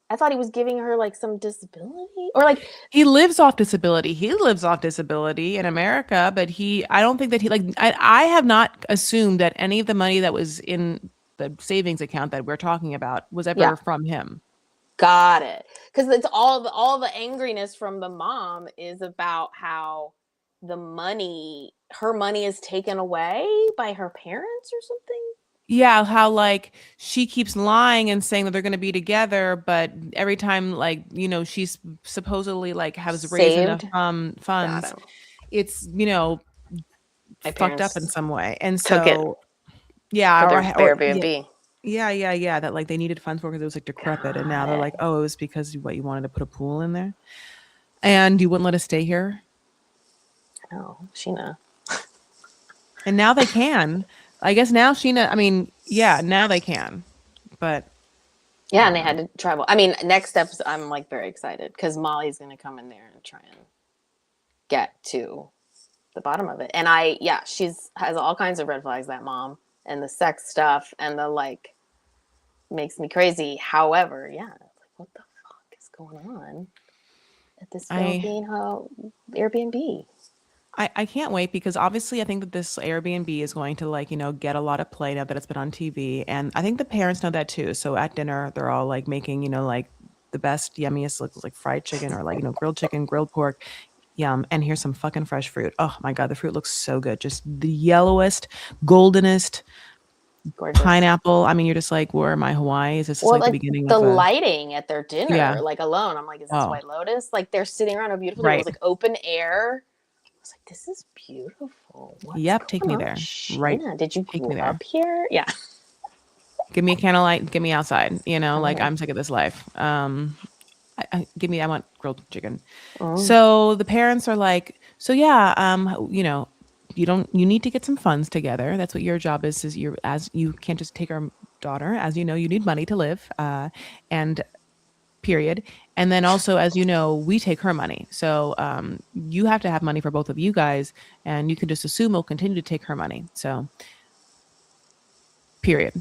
I thought he was giving her like some disability or like
He lives off disability. He lives off disability in America, but I don't think that he like I have not assumed that any of the money that was in the savings account that we're talking about was
yeah.
ever from him.
Got it. Because it's all the angriness from the mom is about how her money is taken away by her parents or something.
Yeah, how like she keeps lying and saying that they're going to be together, but every time like, she's supposedly like has raised enough
Saved. Got
funds,
it.
it's,
My
fucked up in
parents
some way. And
took it
so, yeah,
for their
or yeah,
Airbnb.
yeah, that like they needed funds for because it was like decrepit, and now
Got
they're
it.
like, oh, it was because you wanted to put a pool in there, and you wouldn't let us stay here,
Oh, Sheena.
and now they can. I guess now Sheena. I mean, yeah, now they can, but
Yeah,
I
and
don't
they had
know.
to travel. I mean, next episode, I'm like very excited because Molly's going to come in there and try and get to the bottom of it. And she's has all kinds of red flags, that mom, and the sex stuff and the like makes me crazy. However, like, what the fuck is going on at this
I
Filipino Airbnb?
I can't wait because obviously I think that this Airbnb is going to like, get a lot of play now that it's been on TV. And I think the parents know that too. So at dinner, they're all like making, like the best, yummiest looks like fried chicken or like, grilled chicken, grilled pork. Yum. And here's some fucking fresh fruit. Oh my God, the fruit looks so good. Just the yellowest, goldenest
Gorgeous.
pineapple. I mean, you're just like, where am I, Hawaii? Is this just
Well,
like the
like
beginning
the
of a,
lighting at their dinner,
yeah.
like alone, I'm like, is this
Oh,
White Lotus? Like they're sitting around a beautiful table. It was
right.
like open air. I was like, this is beautiful. What's
Yep. Take
going
me
on?
there. Right.
Sheena, did you
Take me
grow
there.
up here? Yeah.
Give me a candlelight, get me outside, like
Mhm.
I'm sick of this life. I want grilled chicken.
Mm.
So the parents are like, so yeah, you need to get some funds together. That's what your job is you can't just take our daughter, as you know, you need money to live, and period. And then also, as you know, we take her money. So you have to have money for both of you guys, and you can just assume we'll continue to take her money. So period.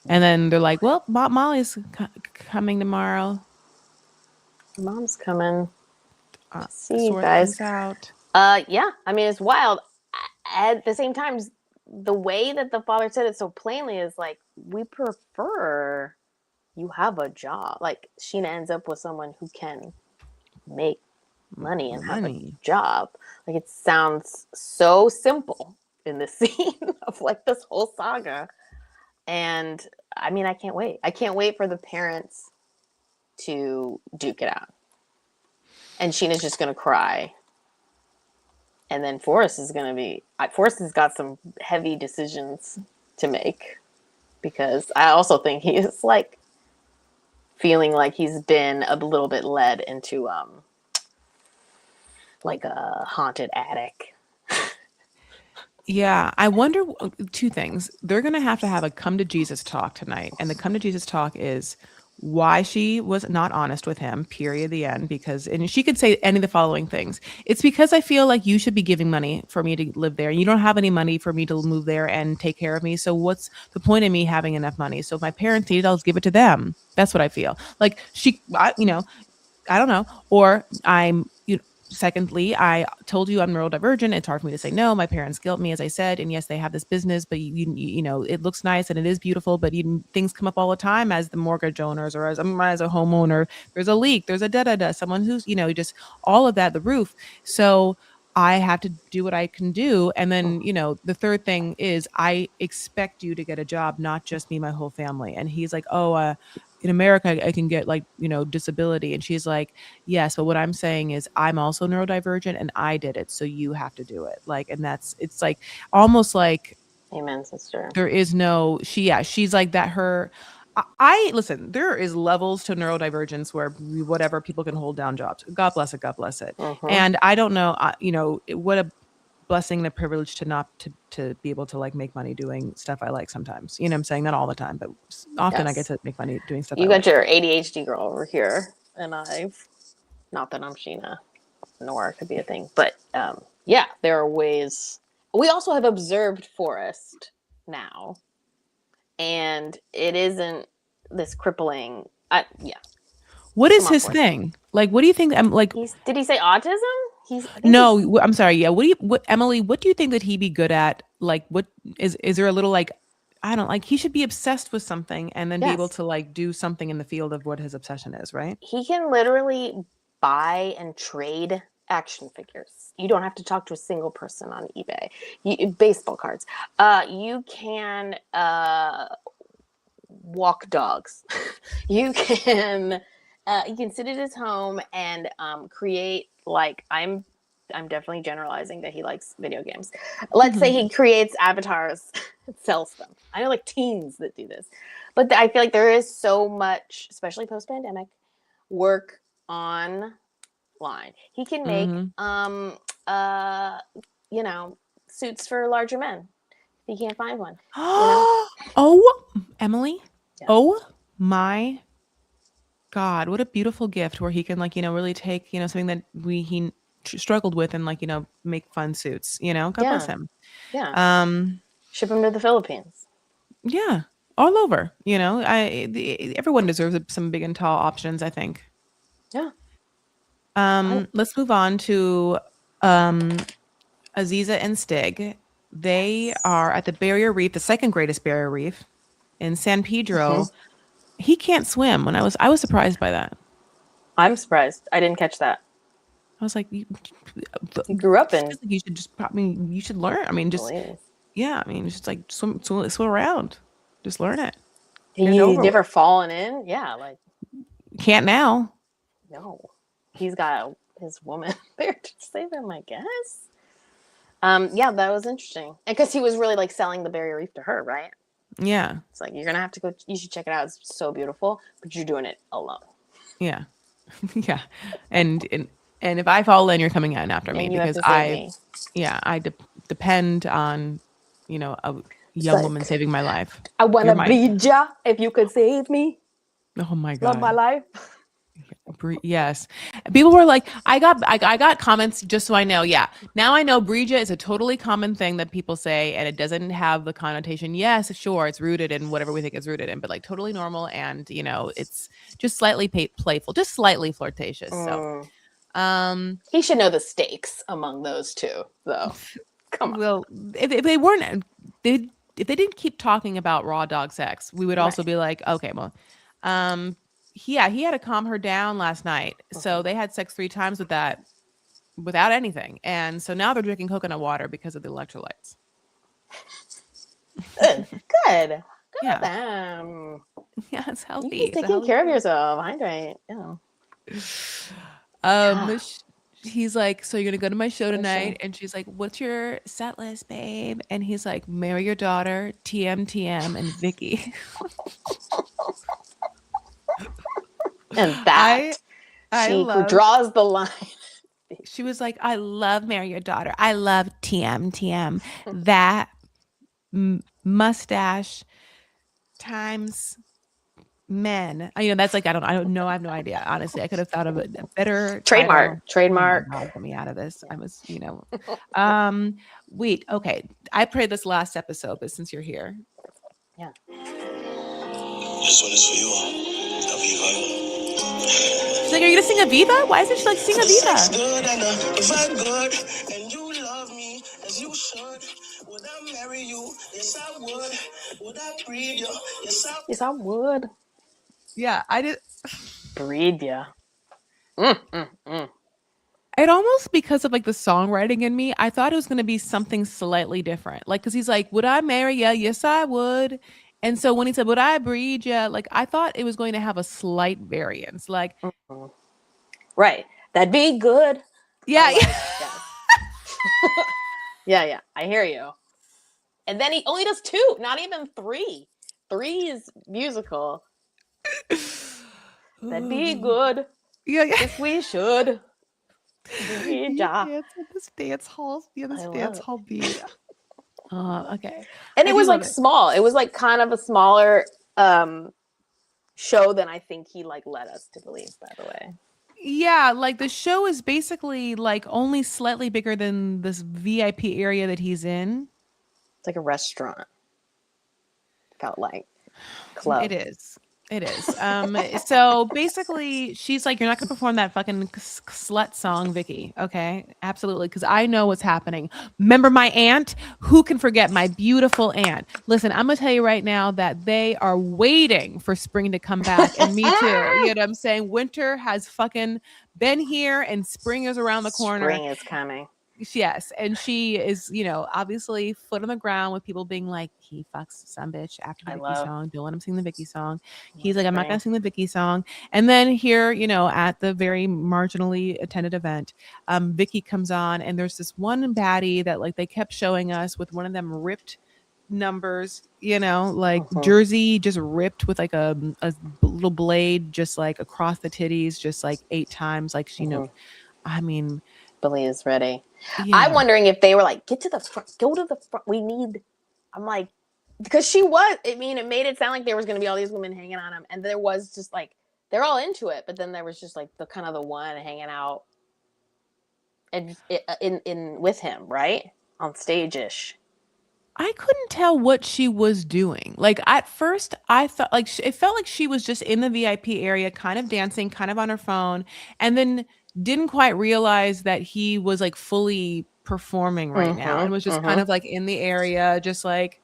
And then they're like, well, Molly's coming tomorrow.
Mom's coming to see you
Sort
guys.
things out.
Yeah. I mean, it's wild. At the same time, the way that the father said it so plainly is like, we prefer you have a job. Like Sheena ends up with someone who can make money and have a
Money.
job. Like it sounds so simple in the scene of like this whole saga. And I mean, I can't wait. I can't wait for the parents to duke it out. And Sheena's just going to cry. And then Forrest has got some heavy decisions to make because I also think he's like feeling like he's been a little bit led into like a haunted attic.
Yeah, I wonder two things. They're going to have a come to Jesus talk tonight. And the come to Jesus talk is why she was not honest with him, period, the end. Because, and she could say any of the following things. It's because I feel like you should be giving money for me to live there. You don't have any money for me to move there and take care of me. So what's the point of me having enough money? So if my parents need it, I'll just give it to them. That's what I feel. Like I don't know. Or secondly, I told you I'm neurodivergent. It's hard for me to say no. My parents guilt me, as I said. And yes, they have this business, but it looks nice and it is beautiful, but things come up all the time as the mortgage owners or as a homeowner. There's a leak, there's a da-da-da, someone who's, just all of that, the roof. So I have to do what I can do. And then, the third thing is I expect you to get a job, not just me, my whole family. And he's like, oh, in America, I can get like, disability. And she's like, yes, but what I'm saying is I'm also neurodivergent and I did it. So you have to do it. Like, and it's like almost like
Amen, sister.
there is no, she's like that. I listen, there is levels to neurodivergence where whatever people can hold down jobs. God bless it. God bless it.
Mm-hmm.
And I don't know, what a blessing and a privilege to not to be able to like make money doing stuff I like sometimes. I'm saying not all the time, but often I get to make money doing stuff
you
I
got
like.
your ADHD girl over here, and I've not that I'm Sheena, nor could be a thing, but yeah, there are ways. We also have observed Forrest now, and it isn't this crippling. Yeah.
What is his thing? Like, what do you think? I'm like,
did he say autism?
No, I'm sorry. Yeah. What Emily, what do you think that he'd be good at? Like, what is there a little like I don't like, he should be obsessed with something and then be able
Yes.
to like do something in the field of what his obsession is, right?
He can literally buy and trade action figures. You don't have to talk to a single person on eBay. Baseball cards. You can walk dogs. You can sit at his home and create, like, I'm definitely generalizing that he likes video games. Let's say he creates avatars and sells them. I know like teens that do this. But I feel like there is so much, especially post-pandemic, work online. He can make uh you know, suits for larger men. If he can't find one. You know?
Oh, Emily.
Yeah.
Oh my God, what a beautiful gift where he can like, really take, something that he struggled with and like, make fun suits, God bless him.
Yeah. Ship him to the Philippines.
Yeah. All over, everyone deserves some big and tall options, I think.
Yeah.
Let's move on to Aziza and Stig. They are at the barrier reef, the second greatest barrier reef in San Pedro. He can't swim. I was surprised by that.
I'm surprised. I didn't catch that.
I was like, you
grew up in.
You should just probably, you should learn. I mean, just, yeah. I mean, just like swim around. Just learn it.
You never fallen in? Yeah. Like,
can't now.
No. He's got his woman there to save him, I guess. Yeah, that was interesting. And because he was really like selling the barrier reef to her, right?
Yeah.
It's like, you're going to have to go, you should check it out. It's so beautiful, but you're doing it alone.
Yeah. Yeah. And if I fall in, you're coming out after me because I depend on, a young woman saving my life.
I want to bleed ya if you could save me.
Oh my God.
Love my life.
Yes. People were like, I got comments just so I know. Yeah. Now I know Bridja is a totally common thing that people say, and it doesn't have the connotation. Yes, sure. It's rooted in whatever we think it's rooted in, but like totally normal. And, it's just slightly playful, just slightly flirtatious. So,
he should know the stakes among those two though. Come on.
Well, if they weren't, if they didn't keep talking about raw dog sex, we would also be like, okay, well, he had to calm her down last night. So they had sex 3 times without anything. And so now they're drinking coconut water because of the electrolytes.
Good. Good
Yeah.
for them.
Yeah, it's healthy.
You're taking care of yourself. Hydrate. Yeah.
He's like, so you're going to go to my show tonight? And she's like, what's your set list, babe? And he's like, marry your daughter, TM, and Vicky.
And that she draws the line.
She was like, I love marry your daughter. I love TM. That mustache times men. That's like, I don't know. I have no idea. Honestly, I could have thought of a better
trademark.
Get me out of this. I was, wait, okay. I played this last episode, but since you're here.
Yeah.
This one is for you, Aviva.
She's like, are you gonna sing Aviva? Why isn't she like sing Aviva?
Good and if I'm good and you love me as you should, would I marry you? Yes, I would. Would I breed you?
Yes, I would.
Yeah, I did.
Breed ya.
It almost, because of like the songwriting in me, I thought it was going to be something slightly different. Like, because he's like, would I marry you? Yes, I would. And so when he said, would I breed you? Like, I thought it was going to have a slight variance. Like,
right. That'd be good.
Yeah.
Yeah. I hear you. And then he only does 2, not even 3. 3 is musical. That'd be good.
Yeah.
Yes, we should.
Dance at this dance hall. Yeah, this dance hall beat. Okay.
And it was like small. It was like kind of a smaller show than I think he like led us to believe, by the way.
Yeah, like the show is basically like only slightly bigger than this VIP area that he's in.
It's like a restaurant. Felt like club.
It is. It is. So basically, she's like, "You're not gonna perform that fucking slut song, Vicky." Okay, absolutely, because I know what's happening. Remember my aunt? Who can forget my beautiful aunt? Listen, I'm gonna tell you right now that they are waiting for spring to come back, and me too. You know what I'm saying? Winter has fucking been here, and spring is around the corner.
Spring is coming.
Yes, and she is, obviously foot on the ground with people being like, he fucks some bitch after the
I
Vicky
love
song. Don't let him sing the Vicky song. He's like, I'm not gonna
spring.
sing the Vicky song. And then here, at the very marginally attended event, Vicky comes on, and there's this one baddie that like they kept showing us with one of them ripped numbers, like jersey just ripped with like a little blade just like across the titties, just like 8 times, like I mean,
Billy is ready. I'm
yeah.
wondering if they were like, get to the front, go to the front. I'm like, because she was, I mean, it made it sound like there was going to be all these women hanging on him. And there was just like, they're all into it. But then there was just like the kind of the one hanging out in with him, right? On stage-ish.
I couldn't tell what she was doing. Like at first, I thought like it felt like she was just in the VIP area, kind of dancing, kind of on her phone, and then didn't quite realize that he was like fully performing right now, and was just kind of like in the area, just like,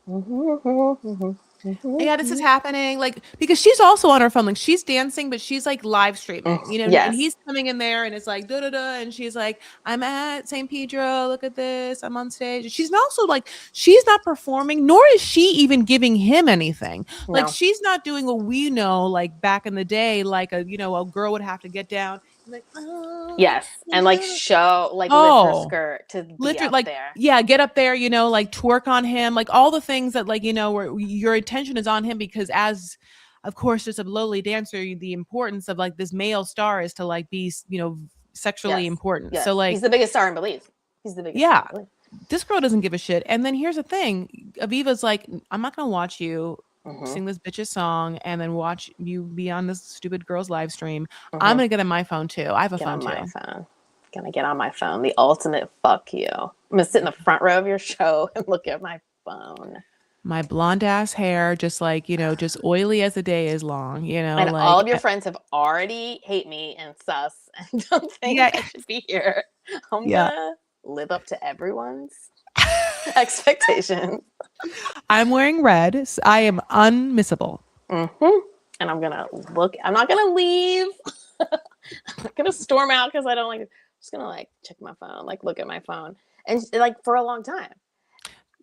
yeah, this is happening. Like, because she's also on her phone, like she's dancing, but she's like live streaming, you know what I mean? And
Yes.
he's coming in there and it's like da da da, and she's like, I'm at St. Pedro, look at this, I'm on stage. She's also like, she's not performing, nor is she even giving him anything. Like
No.
she's not doing what we know, like back in the day, like a girl would have to get down and like, oh,
Yes. And like show, like lift her skirt to be
literally,
up
like,
there.
yeah, get up there, like twerk on him, like all the things that like, where your attention is on him, because as of course just a lowly dancer, the importance of like this male star is to like be, sexually important.
Yes.
So like,
he's the biggest star in Belize. He's the biggest
yeah,
star in Belize.
this girl doesn't give a shit. And then here's the thing, Aviva's like, I'm not gonna watch you sing this bitch's song and then watch you be on this stupid girl's live stream. I'm gonna get on my phone too. I have a phone too.
Gonna get on my phone. The ultimate fuck you. I'm gonna sit in the front row of your show and look at my phone.
My blonde ass hair, just like, just oily as the day is long,
And
like
all of your friends have already hate me and sus and don't think I should be here. I'm gonna live up to everyone's expectations.
I'm wearing red. So I am unmissable.
And I'm gonna look. I'm not gonna leave. I'm not gonna storm out because I don't like. I'm just gonna like check my phone, like look at my phone, and like for a long time.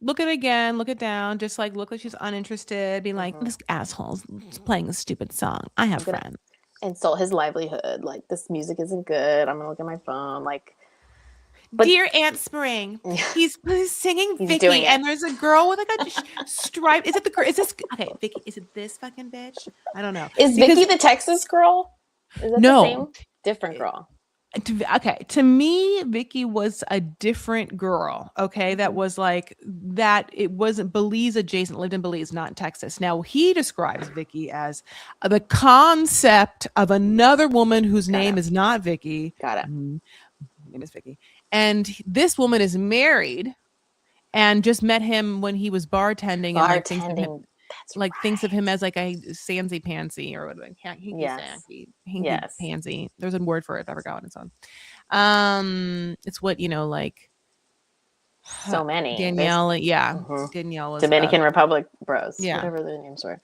Look at it again, look it down, just like look like she's uninterested, be like, this asshole's playing a stupid song. I have friends.
Insult his livelihood. Like, this music isn't good. I'm gonna look at my phone. Like,
Dear Aunt Spring, he's singing Vicky, and there's a girl with like a stripe. Is it the girl? Is this okay? Vicky, is it this fucking bitch? I don't know.
Is Vicky the Texas girl? Is that the same? Different girl.
Okay, to me, Vicky was a different girl. Okay, that was like that. It wasn't Belize adjacent. Lived in Belize, not in Texas. Now he describes Vicky as the concept of another woman whose name is not Vicky.
Got it.
Name is Vicky, and this woman is married, and just met him when he was bartending. And like thinks of him, thinks of him as like a sansy pansy or whatever. Hanky pansy. There's a word for it. I forgot what it's on. It's what like
so many
Danielle. Danielle was
Dominican Republic bros. Whatever their names were.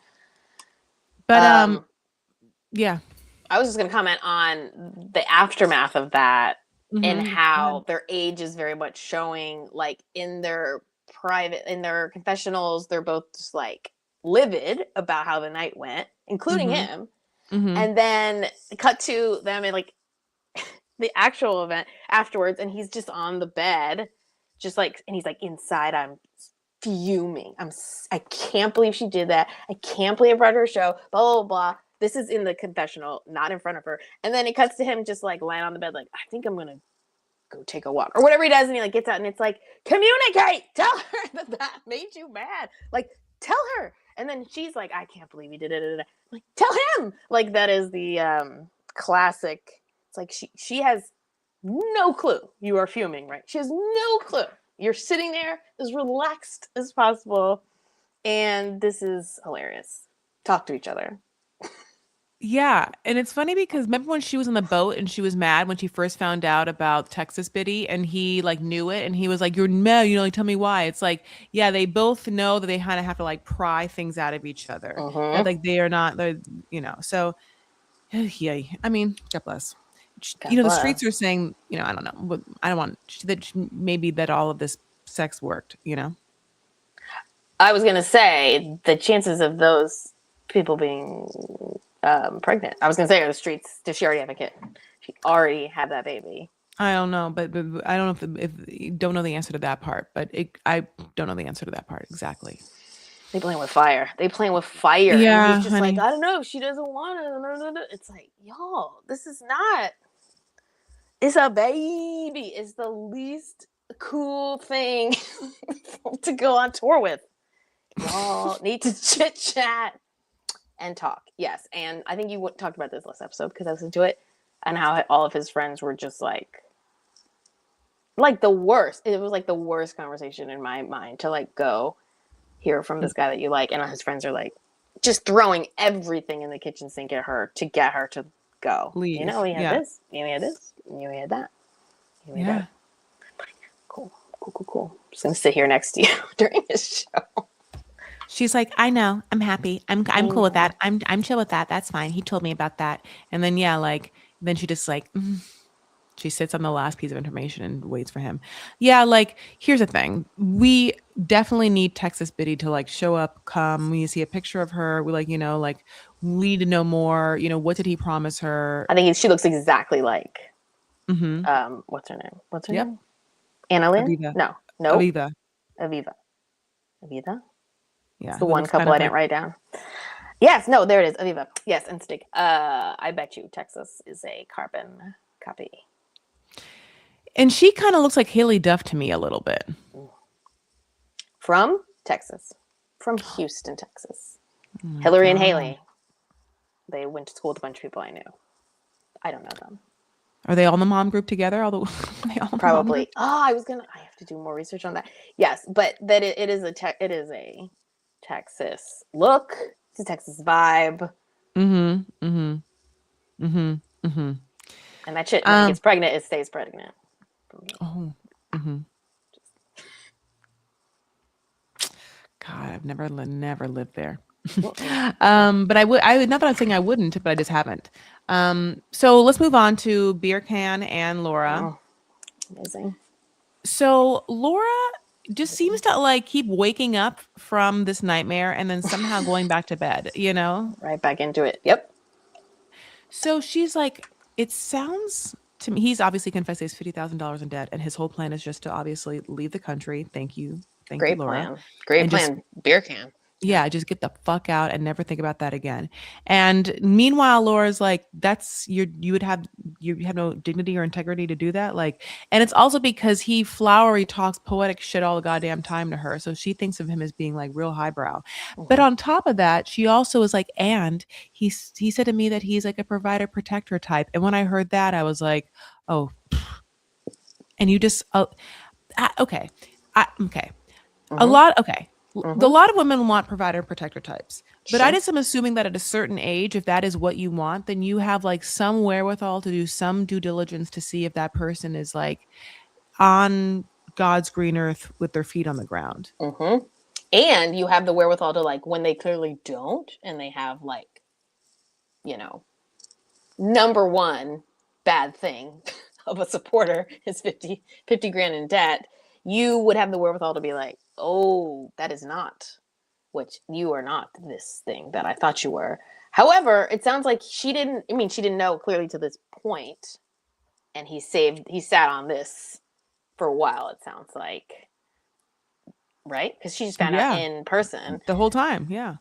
But yeah,
I was just gonna comment on the aftermath of that and how their age is very much showing. Like in their confessionals, they're both just like livid about how the night went, including him. And then cut to them in like the actual event afterwards, and he's just on the bed, just like, and he's like, inside I'm fuming. I can't believe she did that. I can't believe I brought her a show, blah blah blah. This is in the confessional, not in front of her. And then it cuts to him just like lying on the bed, like, I think I'm gonna go take a walk or whatever he does, and he like gets out, and it's like, communicate, tell her that made you mad, like tell her. And then she's like, I can't believe he did it. Like, tell him. Like, that is the classic. It's like she has no clue you are fuming, right? She has no clue. You're sitting there as relaxed as possible, and this is hilarious. talk to each other.
Yeah, and it's funny because remember when she was on the boat and she was mad when she first found out about Texas Biddy and he like knew it and he was like, "You're mad, you know, like tell me why." It's like, yeah, they both know that they kind of have to like pry things out of each other. That like they are not, they're, so yeah. I mean, God bless.
God
The streets
bless.
are saying, I don't know. I don't want that maybe that all of this sex worked.
I was gonna say the chances of those people being pregnant. I was gonna say, are the streets? Does she already have a kid? She already had that baby.
I don't know, but I don't know if you don't know the answer to that part, but I don't know the answer to that part exactly.
They playing with fire. They playing with fire, and
Yeah,
he's just like,
honey.
I don't know. She doesn't want it. It's like, y'all, this is not. It's a baby. It's the least cool thing to go on tour with. Y'all need to chit chat and talk. Yes, and I think you talked about this last episode because I listened to it, and how all of his friends were just like the worst. It was like the worst conversation in my mind to like go hear from this guy that you like, and his friends are like just throwing everything in the kitchen sink at her to get her to go.
Leave.
We had
Yeah.
this. We had this. We had that. We had
Yeah.
that. Cool. I'm just gonna sit here next to you during this show.
She's like, I know, I'm happy. I'm cool with that. I'm chill with that. That's fine. He told me about that. And then then she just like she sits on the last piece of information and waits for him. Yeah, like here's the thing. We definitely need Texas Biddy to like show up, come. We see a picture of her. We we need to know more. What did he promise her?
I think she looks exactly like
Mm-hmm.
what's her name?
Yep.
Name? Annalyn?
Aviva.
No.
Aviva.
Aviva.
Yeah.
It's the one couple I didn't write down. Yes, no, there it is. Aviva. Yes, and Stig. I bet you Texas is a carbon copy.
And she kind of looks like Haley Duff to me a little bit.
From Texas. From Houston, Texas. Hillary and Haley. They went to school with a bunch of people I knew. I don't know them.
Are they all in the mom group together?
Probably. I have to do more research on that. Yes, but that it is a Texas look. It's a Texas vibe.
Mm-hmm. Mm-hmm. Mm-hmm. Mm-hmm.
And that shit, when it gets pregnant, it stays pregnant.
Oh. Mm-hmm. God, I've never lived there. But I would, not that I'm saying I wouldn't, but I just haven't. So let's move on to Beer Can and Laura.
Oh, amazing.
So Laura just seems to like keep waking up from this nightmare and then somehow going back to bed,
Right back into it. Yep.
So she's like, it sounds to me, he's obviously confessed he's $50,000 in debt and his whole plan is just to obviously leave the country. Thank you.
Great
you, Laura.
plan. Great plan. Just, Beer Can.
Yeah, just get the fuck out and never think about that again. And meanwhile, Laura's like, you have no dignity or integrity to do that. Like, and it's also because he flowery talks poetic shit all the goddamn time to her. So she thinks of him as being like real highbrow. Mm-hmm. But on top of that, she also is like, and he said to me that he's like a provider protector type. And when I heard that, I was like, oh, and you just, okay. Okay. Mm-hmm. A lot of women want provider protector types, but sure. I just am assuming that at a certain age, if that is what you want, then you have like some wherewithal to do some due diligence to see if that person is like on God's green earth with their feet on the ground.
Mm-hmm. And you have the wherewithal to like, when they clearly don't, and they have like, number one bad thing of a supporter is 50 grand in debt. You would have the wherewithal to be like, oh, that is not you are not this thing that I thought you were. However, it sounds like she didn't know clearly to this point, and he sat on this for a while, it sounds like. Right? Because she just found out in person.
The whole time, yeah.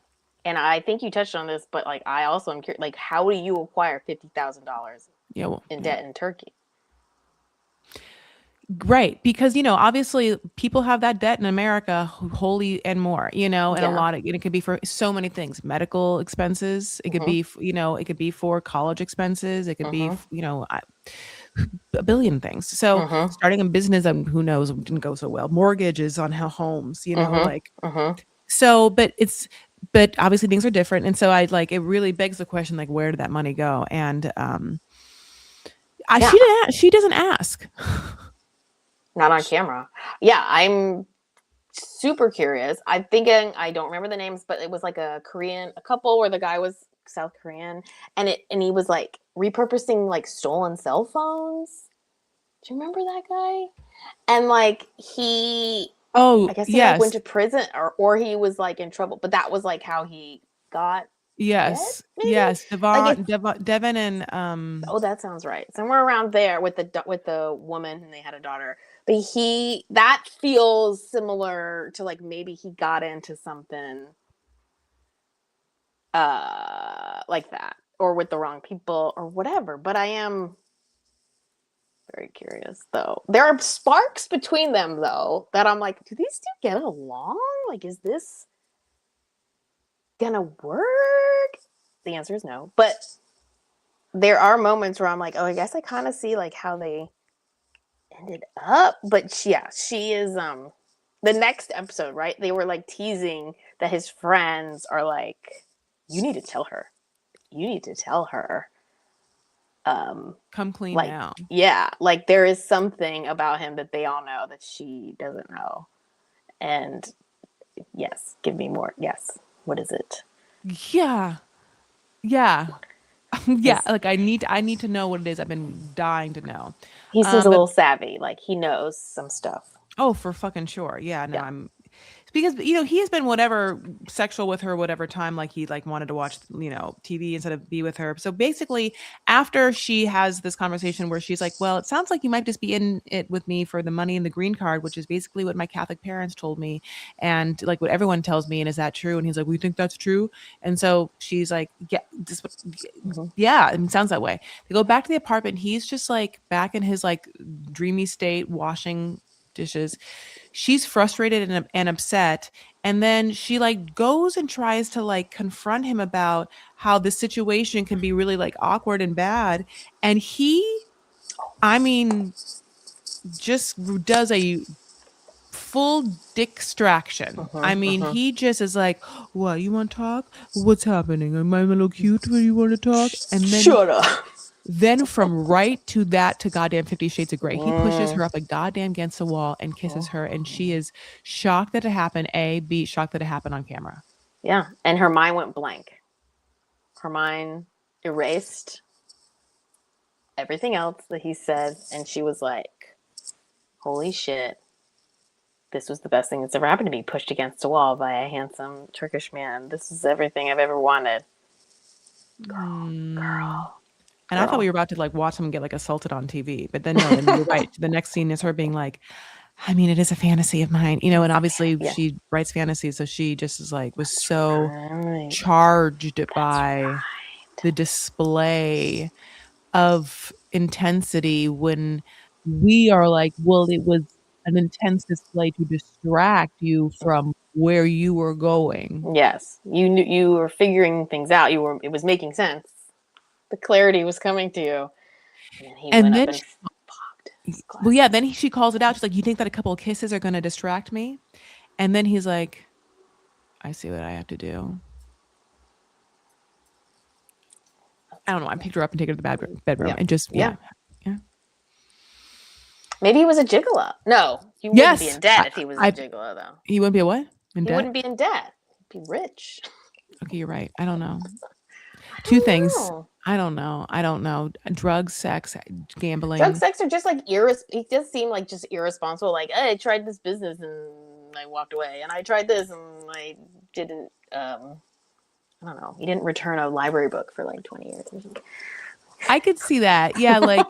And I think you touched on this, but like I also am curious, like how do you acquire $50,000 in debt in Turkey?
Right. Because, obviously people have that debt in America wholly and more, and a lot of, it could be for so many things, medical expenses. It could be, it could be for college expenses. It could be, a billion things. So starting a business, who knows, didn't go so well. Mortgages on homes, so, but but obviously things are different. And so it really begs the question, like, where did that money go? And
Yeah,
she doesn't ask.
not on camera. Yeah, I'm super curious. I'm thinking, I don't remember the names, but it was like a couple where the guy was South Korean, and he was like repurposing like stolen cell phones. Do you remember that guy? And like I
Oh,
guess he like went
yes.
to prison, or he was like in trouble, but that was like how he got it,
Yes.
maybe.
Yes.
Like it's
Devon and
oh, that sounds right. Somewhere around there with the woman, and they had a daughter. But that feels similar to like maybe he got into something like that, or with the wrong people or whatever. But I am very curious though. There are sparks between them though that I'm like, do these two get along? Like, is this gonna work? The answer is no. But there are moments where I'm like, oh, I guess I kind of see like how they ended up. But yeah, she is the next episode, right? They were like teasing that his friends are like, you need to tell her. You need to tell her.
come clean
Like,
now.
yeah, like there is something about him that they all know that she doesn't know. And yes, give me more. Yes. What is it?
Yeah. Yeah. Yeah.
Because
Like I need to know what it is. I've been dying to know.
he seems a
But
little savvy. Like he knows some stuff.
oh, for fucking sure. Yeah, no,
Yeah.
I'm because he has been whatever sexual with her whatever time, like he like wanted to watch TV instead of be with her. So basically, after she has this conversation where she's like, well, it sounds like you might just be in it with me for the money and the green card, which is basically what my Catholic parents told me, and like what everyone tells me. And is that true? And he's like, we think that's true. And so she's like, yeah,
Mm-hmm.
yeah, it sounds that way. They go back to the apartment. He's just like back in his like dreamy state, washing dishes. She's frustrated and upset, and then she like goes and tries to like confront him about how this situation can be really like awkward and bad, and he, I mean, just does a full distraction. I
Mm-hmm.
mean,
Mm-hmm.
he just is like, what, you want to talk? What's happening? Am I a little cute when you want to talk? And
Shut up.
then from right to that to goddamn 50 Shades of Grey, he pushes
Mm.
her up a goddamn against the wall and kisses her. And she is shocked that it happened. A, B, shocked that it happened on camera.
Yeah. And her mind went blank. Her mind erased everything else that he said. And she was like, holy shit. This was the best thing that's ever happened to me. Pushed against a wall by a handsome Turkish man. This is everything I've ever wanted. Girl.
And I thought we were about to like watch him get like assaulted on TV, but then no, then you're right. The next scene is her being like, I mean, it is a fantasy of mine, and obviously
Yeah.
she writes fantasies. So she just is like, was so
Right.
charged by
Right.
the display of intensity when we are like, well, it was an intense display to distract you from where you were going.
Yes. You knew you were figuring things out. It was making sense. The clarity was coming to you. And then he
And
went up
then
and popped his glass.
well, yeah, then she calls it out. She's like, you think that a couple of kisses are going to distract me? And then he's like, I see what I have to do. I don't know. I picked her up and take her to the bedroom
Yeah.
and just, yeah.
Maybe he was a gigolo. No, he wouldn't be in debt if he was a gigolo, though.
He wouldn't be a what? In
He
debt?
wouldn't be in debt. He'd be rich.
Okay, you're right. I don't know. Two things.
know.
I don't know. Drugs, sex, gambling.
Drug sex are just like he does seem like just irresponsible. Like, hey, I tried this business and I walked away, and I tried this and I didn't. I don't know. He didn't return a library book for like 20 years or something.
I could see that. Yeah, like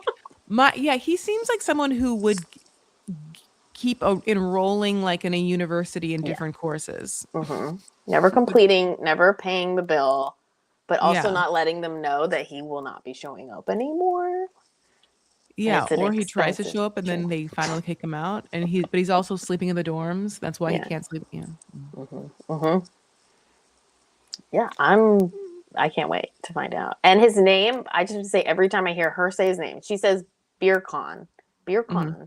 he seems like someone who would keep enrolling like in a university in different courses.
Mm-hmm. Never completing, never paying the bill, but also
Yeah.
not letting them know that he will not be showing up anymore.
Yeah, or he tries to show up and then they finally kick him out, and he's also sleeping in the dorms. That's why he can't sleep. Yeah.
Mm-hmm. Mm-hmm. Yeah, I can't wait to find out. And his name, I just have to say, every time I hear her say his name, she says BeerCon.
Mm-hmm.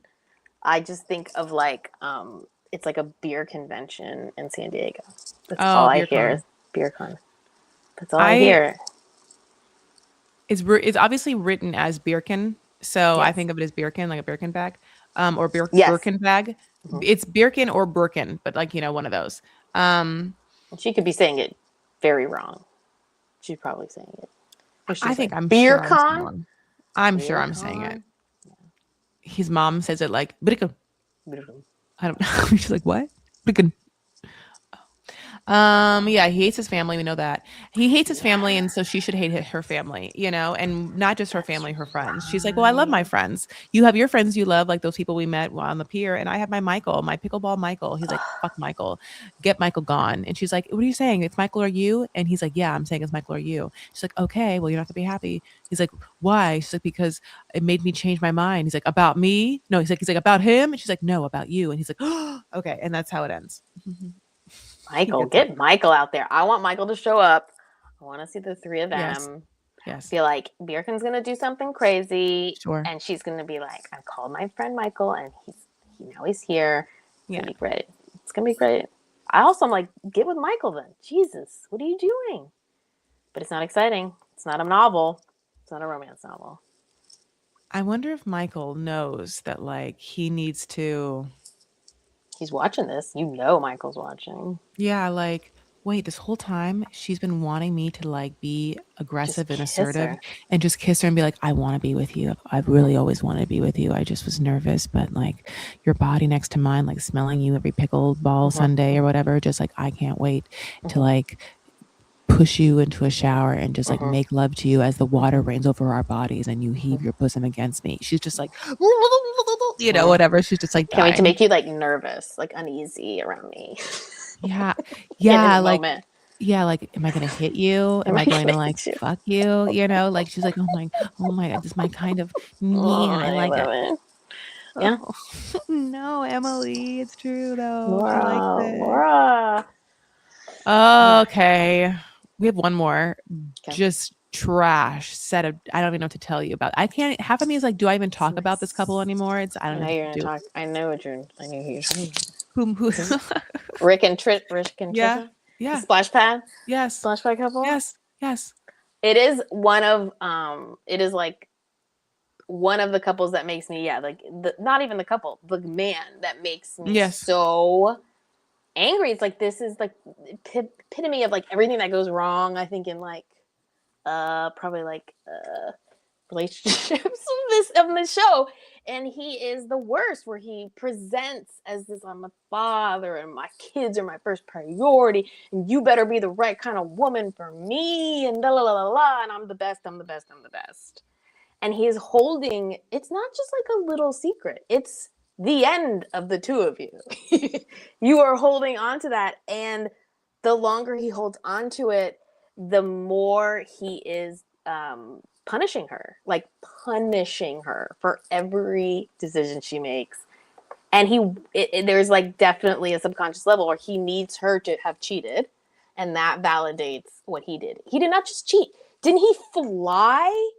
I just think of like it's like a beer convention in San Diego. That's
Oh,
all I
beer
hear.
con.
BeerCon. That's all I hear.
It's obviously written as Birkin, so I
Yes.
think of it as Birkin, like a Birkin bag, or
Yes.
Birkin bag.
Mhm.
It's Birkin or Birkin, but like one of those.
And she could be saying it very wrong. She's probably saying it.
I think I'm sure I'm saying
BeerCon.
wrong. I'm sure I'm saying it. His mom says it like Birkin. I don't know. She's like, what? Birkin. Yeah, he hates his family. We know that. He hates his family, and so she should hate her family, and not just her family, her friends. She's like, well, I love my friends. You have your friends you love, like those people we met on the pier, and I have my Michael, my pickleball Michael. He's like, fuck Michael. Get Michael gone. And she's like, what are you saying? It's Michael or you? And he's like, yeah, I'm saying it's Michael or you. She's like, okay, well, you don't have to be happy. He's like, why? She's like, because it made me change my mind. He's like, about me? No, he's like, about him? And she's like, no, about you. And he's like, oh, okay. And that's how it ends.
Michael, get Michael out there. I want Michael to show up. I want to see the three of them.
Yes.
I feel like Birkin's going to do something crazy.
Sure.
And she's going to be like, I called my friend Michael and he's here. It's going to be great. It's going to be great. I'm like, get with Michael then. Jesus, what are you doing? But it's not exciting. It's not a novel. It's not a romance novel.
I wonder if Michael knows that like he needs to.
He's watching this. Michael's watching.
Yeah, like, wait, this whole time she's been wanting me to like be aggressive and assertive and just kiss her and be like, I want to be with you. I've really always wanted to be with you. I just was nervous, but like your body next to mine, like smelling you every pickleball Sunday or whatever, just like I can't wait to like push you into a shower and just like make love to you as the water rains over our bodies and you heave your bosom against me. She's just like, whatever. She's just like,
can't wait to make you like nervous, like uneasy around me.
Yeah. Like,
moment.
yeah. Like, am I going to hit you? Am I going to like fuck you? Like she's like, oh my God, this is my kind of, I like it.
Yeah.
No, Emily, it's true though.
Laura.
Okay. We have one more. Okay. Just trash set of, I don't even know what to tell you about. I can't, half of me is like, do I even talk about this couple anymore? I know
you're gonna talk. I know who you're talking
about. Who?
Rick and Trisha?
Yeah.
The splash pad?
Yes.
Splash pad couple?
Yes.
It is one of, it is like one of the couples that makes me, not even the couple, the man that makes me so angry. It's like, this is like epitome of like everything that goes wrong, I think, in like probably like relationships of this show. And he is the worst, where he presents as this, I'm a father and my kids are my first priority and you better be the right kind of woman for me and la la la la, and I'm the best. And he is holding, it's not just like a little secret, it's the end of the two of you. You are holding on to that, and the longer he holds on to it, the more he is punishing her for every decision she makes. And there's like definitely a subconscious level where he needs her to have cheated, and that validates what he did. He did not just cheat. Didn't he fly?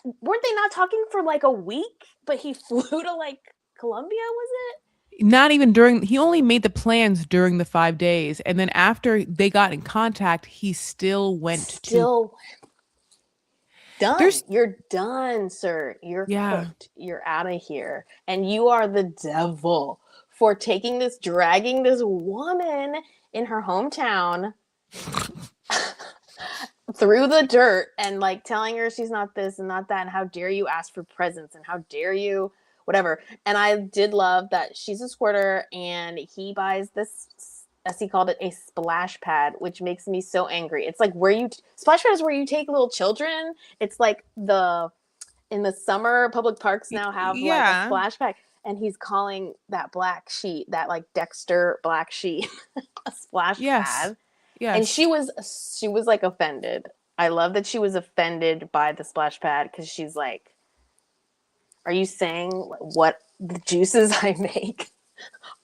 Weren't they not talking for like a week? But he flew to like Colombia, was it?
Not even he only made the plans during the 5 days. And then after they got in contact, he still went
done. You're done, sir. You're cooked. You're out of here. And you are the devil for dragging this woman in her hometown through the dirt and like telling her she's not this and not that, and how dare you ask for presents and how dare you whatever. And I did love that she's a squirter and he buys this, as he called it, a splash pad, which makes me so angry. It's like splash pad is where you take little children. It's like in the summer, public parks now have like a splash pad, and he's calling that black sheet, that like Dexter black sheet, a splash pad. Yes. And she was like offended. I love that she was offended by the splash pad, because she's like, are you saying what the juices I make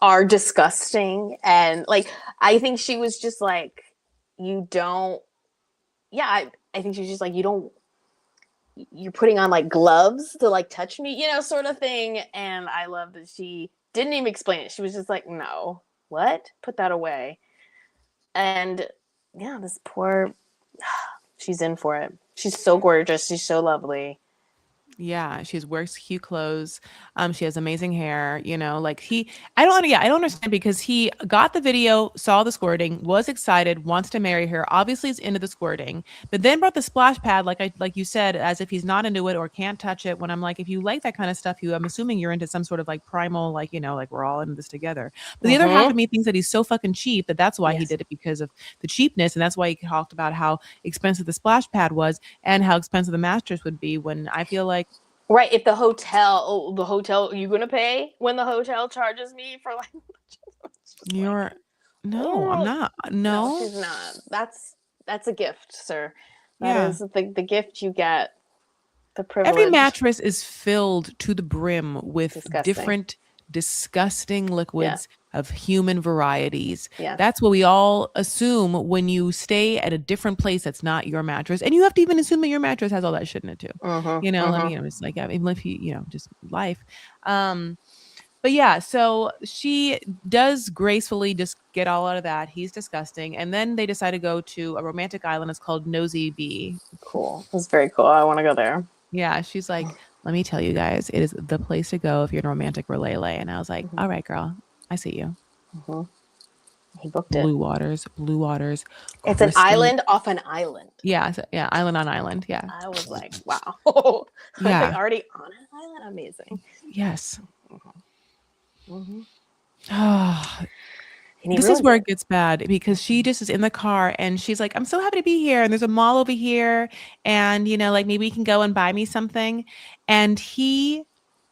are disgusting? And like, I think she was just like, I think she was just like, you're putting on like gloves to like touch me, sort of thing. And I love that she didn't even explain it. She was just like, no, what? Put that away. And yeah, this poor, she's in for it. She's so gorgeous. She's so lovely.
Yeah, she wears cute clothes. She has amazing hair. Like I don't understand because he got the video, saw the squirting, was excited, wants to marry her. Obviously, is into the squirting, but then brought the splash pad, like you said, as if he's not into it or can't touch it. When I'm like, if you like that kind of stuff, I'm assuming you're into some sort of like primal, like like we're all in this together. But the other half of me thinks that he's so fucking cheap that's why he
Yes.
did it, because of the cheapness, and that's why he talked about how expensive the splash pad was and how expensive the mattress would be. When I feel like.
Right. If the hotel, you gonna pay when the hotel charges me for like?
You're No, I'm
Oh,
not.
no,
No.
she's not. That's a gift, sir. That
Yeah.
is the gift you get. The
Every
privilege.
mattress is filled to the brim with
Disgusting.
different disgusting
Yeah.
liquids of human varieties.
Yeah.
That's what we all assume when you stay at a different place that's not your mattress. And you have to even assume that your mattress has all that shit in it too. It's like, even if just life. But yeah, so she does gracefully just get all out of that. He's disgusting. And then they decide to go to a romantic island. It's called Nosy Be.
Cool. It's very cool. I want to go there.
Yeah, she's like, let me tell you guys, it is the place to go if you're in a romantic relay. And I was like, all right, girl, I see you.
He booked
Blue waters.
It's an island off an island.
Yeah, island on island. Yeah.
I was like, wow.
Yeah.
Already on an island? Amazing.
Yes.
And
this is where it gets bad, because she just is in the car and she's like, I'm so happy to be here. And there's a mall over here. And, like maybe you can go and buy me something. And he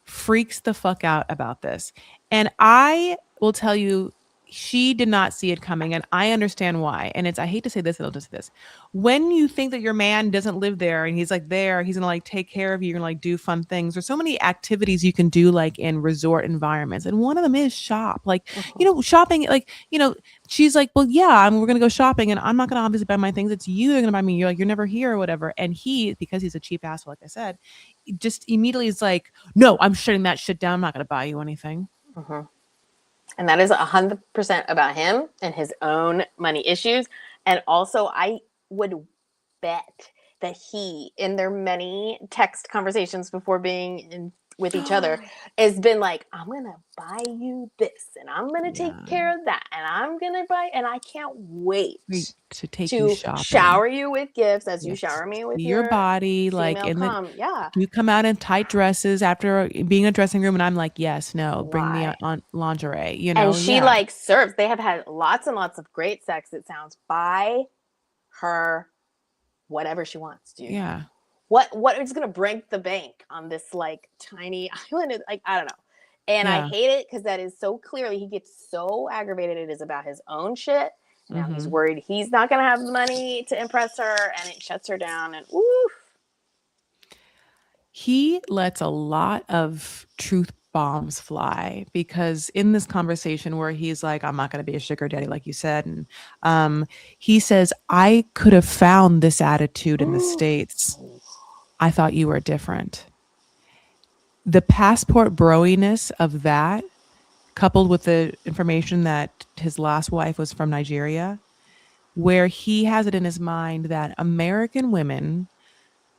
freaks the fuck out about this. And I will tell you, she did not see it coming. And I understand why. And I hate to say this, I'll just say this. When you think that your man doesn't live there and he's like there, he's gonna like take care of you, you're gonna like do fun things. There's so many activities you can do like in resort environments. And one of them is shop. Like, shopping, like, she's like, well, yeah, we're gonna go shopping and I'm not gonna obviously buy my things. It's you that are gonna buy me. You're like, you're never here or whatever. And he, because he's a cheap asshole, like I said, just immediately is like, no, I'm shutting that shit down. I'm not gonna buy you anything.
And that is 100% about him and his own money issues. And also, I would bet that he, in their many text conversations before being with each other, has been like, I'm going to buy you this and I'm going to take care of that. And I'm going to buy, and I can't wait
to take you shopping.
Shower you with gifts as you shower me with
your body, like you come out in tight dresses after being in a dressing room, and I'm like, yes, no, bring me on lingerie,
And she like serves. They have had lots and lots of great sex. It sounds. Buy her whatever she wants, dude.
Yeah.
What is gonna break the bank on this like tiny island? Like, I don't know. And I hate it because that is so clearly, he gets so aggravated. It is about his own shit. Now he's worried he's not going to have the money to impress her, and it shuts her down. And oof.
He lets a lot of truth bombs fly, because in this conversation where he's like, I'm not going to be a sugar daddy, like you said. And he says, I could have found this attitude in the States. I thought you were different. The passport broiness of that, coupled with the information that his last wife was from Nigeria, where he has it in his mind that American women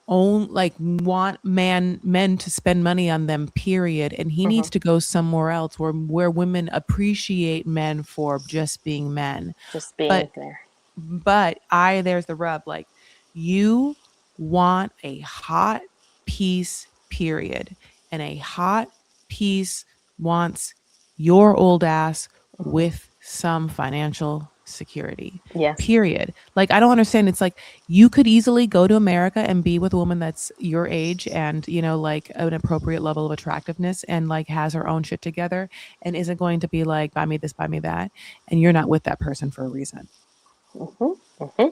want men to spend money on them, period. And he needs to go somewhere else where women appreciate men for just being men.
Just being there.
But there's the rub. Like, you want a hot piece, period. And a hot piece wants your old ass with some financial security.
Yes.
Period. Like, I don't understand. It's like, you could easily go to America and be with a woman that's your age and, like an appropriate level of attractiveness and like has her own shit together and isn't going to be like, buy me this, buy me that. And you're not with that person for a reason. Okay.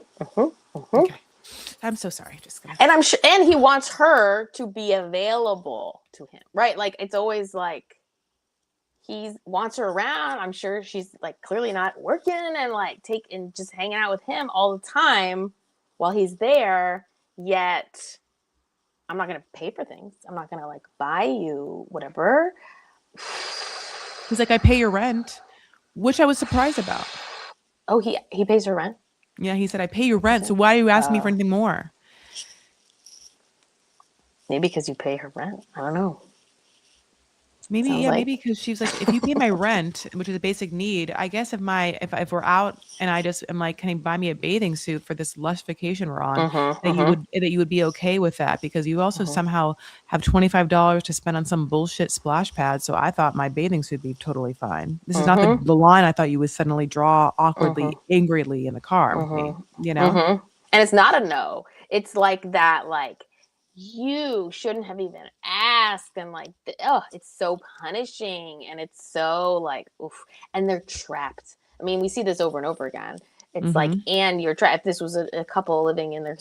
I'm so sorry.
And I'm sure, and he wants her to be available to him, right? Like, it's always like he wants her around. I'm sure she's like clearly not working and like just hanging out with him all the time while he's there. Yet, I'm not gonna pay for things. I'm not gonna like buy you whatever.
He's like, I pay your rent, which I was surprised about.
Oh, he pays her rent?
Yeah, he said, I pay your rent, so why are you asking me for anything more?
Maybe because you pay her rent. I don't know.
Maybe,
Sounds
yeah,
like.
maybe because she's like, if you pay my rent, which is a basic need, I guess if we're out and I just am like, can you buy me a bathing suit for this lush vacation we're on,
Mm-hmm,
that you would be okay with that, because you also somehow have $25 to spend on some bullshit splash pad. So I thought my bathing suit would be totally fine. This is not the line I thought you would suddenly draw awkwardly, angrily in the car with me, you know?
And it's not a no. It's like that, like, you shouldn't have even asked. And like, it's so punishing. And it's so like, oof. And they're trapped. I mean, we see this over and over again. It's like, and you're trapped. If this was a couple living in their,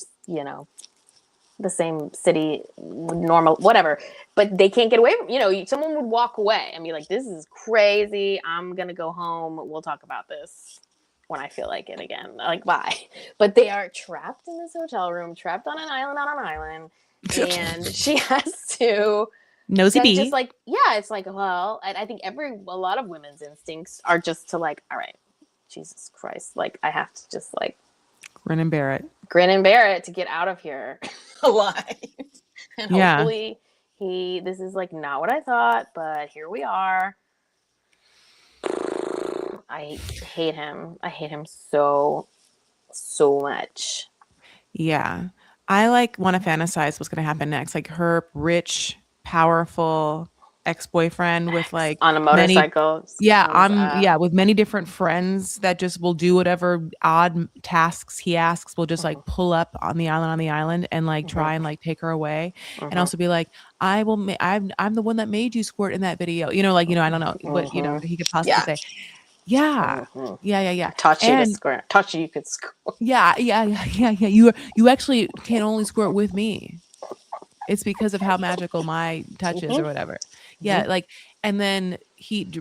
the same city, normal, whatever, but they can't get away from, someone would walk away and be like, this is crazy. I'm going to go home. We'll talk about this when I feel like it again. Like, bye. But they are trapped in this hotel room, trapped on an island, and she has to
Nosy
then just
bee.
like, yeah, it's like, well, I think a lot of women's instincts are just to like, all right, Jesus Christ, like I have to just like
Grin and bear it.
to get out of here alive. And hopefully this is like not what I thought, but here we are. I hate him. I hate him so much.
Yeah. I like want to fantasize what's going to happen next. Like her rich, powerful ex-boyfriend with like
on a
many,
motorcycle.
with many different friends that just will do whatever odd tasks he asks. Will just like pull up on the island and like try and like take her away, and also be like, I will. I'm the one that made you squirt in that video. I don't know what he could possibly say. Yeah. Yeah.
Taught you to squirt. Taught you could squirt.
Yeah. You actually can only squirt with me. It's because of how magical my touch is or whatever. Yeah. Like, and then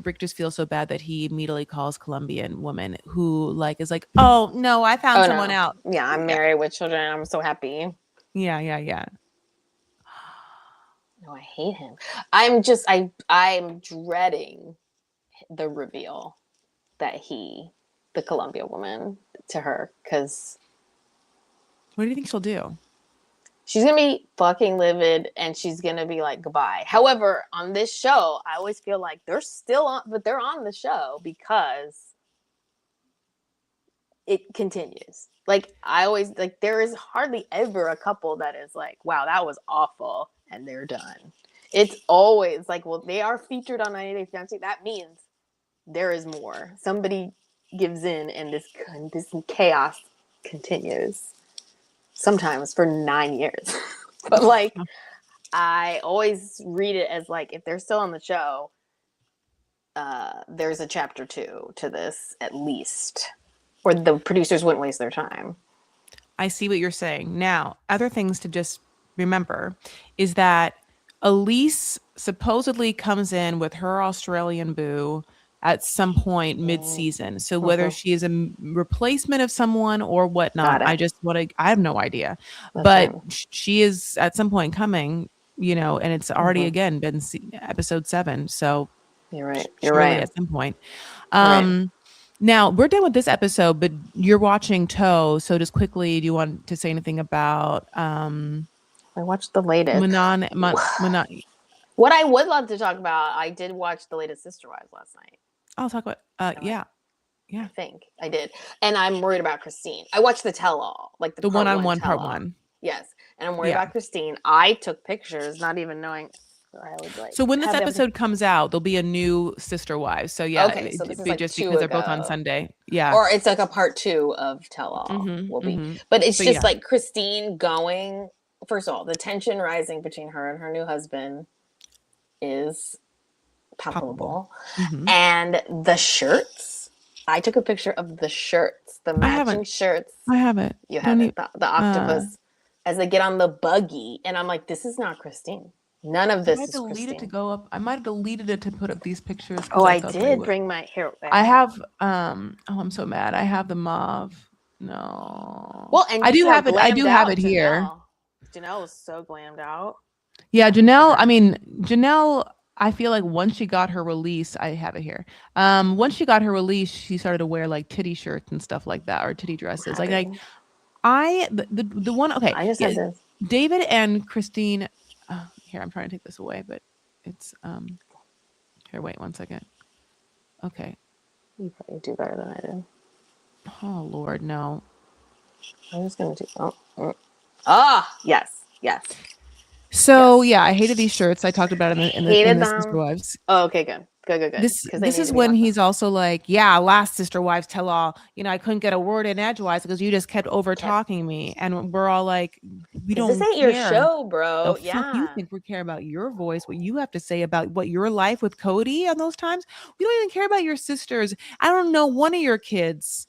Rick just feels so bad that he immediately calls Colombian woman who like is like, oh no, I found someone out.
Yeah, I'm married with children. I'm so happy.
Yeah.
No, I hate him. I'm dreading the reveal that the Colombia woman to her, because
what do you think she'll do?
She's gonna be fucking livid, and she's gonna be like, goodbye. However, on this show, I always feel like they're still on, but they're on the show because it continues. Like I always like, there is hardly ever a couple that is like, wow, that was awful, and they're done. It's always like, well, they are featured on 90 Day Fiancé. That means there is more. Somebody gives in, and this chaos continues. Sometimes for 9 years. But like, I always read it as like, if they're still on the show, there's a chapter 2 to this at least, or the producers wouldn't waste their time.
I see what you're saying. Now, other things to just remember is that Elise supposedly comes in with her Australian boo at some point mid-season. So whether she is a replacement of someone or whatnot, I have no idea. But she is at some point coming, and it's already again been episode 7. So
you're right. You're right.
At some point. Now we're done with this episode, but you're watching Toe. So just quickly, do you want to say anything about?
I watched the latest.
Manon.
What I would love to talk about, I did watch the latest Sister Wives last night.
I'll talk about. Yeah.
I think I did, and I'm worried about Christine. I watched the tell-all, like the
one-on-one part 1.
Yes, and I'm worried about Christine. I took pictures, not even knowing. I would like.
So when this episode comes out, there'll be a new Sister Wives. So yeah,
okay, so this is like
just because they're both on Sunday. Yeah,
or it's like a part 2 of tell-all will be, but it's just like Christine going. First of all, the tension rising between her and her new husband is palpable. And the shirts, I took a picture of the shirts, the matching shirts.
I have it.
You have it. The octopus as they get on the buggy, and I'm like, this is not Christine. None of this is Christine.
To go up. I might have deleted it to put up these pictures.
Oh, I did bring my hair back.
I have I'm so mad. I have the mauve. No.
Well, and
I do have it. I do have it here.
Janelle was so glammed out.
Yeah, Janelle. I mean, Janelle I feel like once she got her release, I have it here. Once she got her release, she started to wear like titty shirts and stuff like that, or titty dresses. Like
Happy.
the one. Okay,
I just
yeah,
had this.
David and Christine. Here, I'm trying to take this away, but it's Here, wait 1 second. Okay.
You probably do better than I did.
Oh Lord, no.
I'm just gonna do. Ah, yes, yes,
So
yes.
yeah, I hated these shirts. I talked about it in
Hated
the Sister
them.
Wives.
Oh, okay, good, good, good, good. Because they
This
need
is
to be
when
talked about.
he's also like, yeah, last Sister Wives tell all. I couldn't get a word in edgewise because you just kept over
Kept,
talking me, and we're all like, we
because this
don't
ain't your
care.
show,
The
bro.
fuck you
Yeah.
think we care about your voice? What you have to say about what your life with Cody on those times? We don't even care about your sisters. I don't know one of your kids.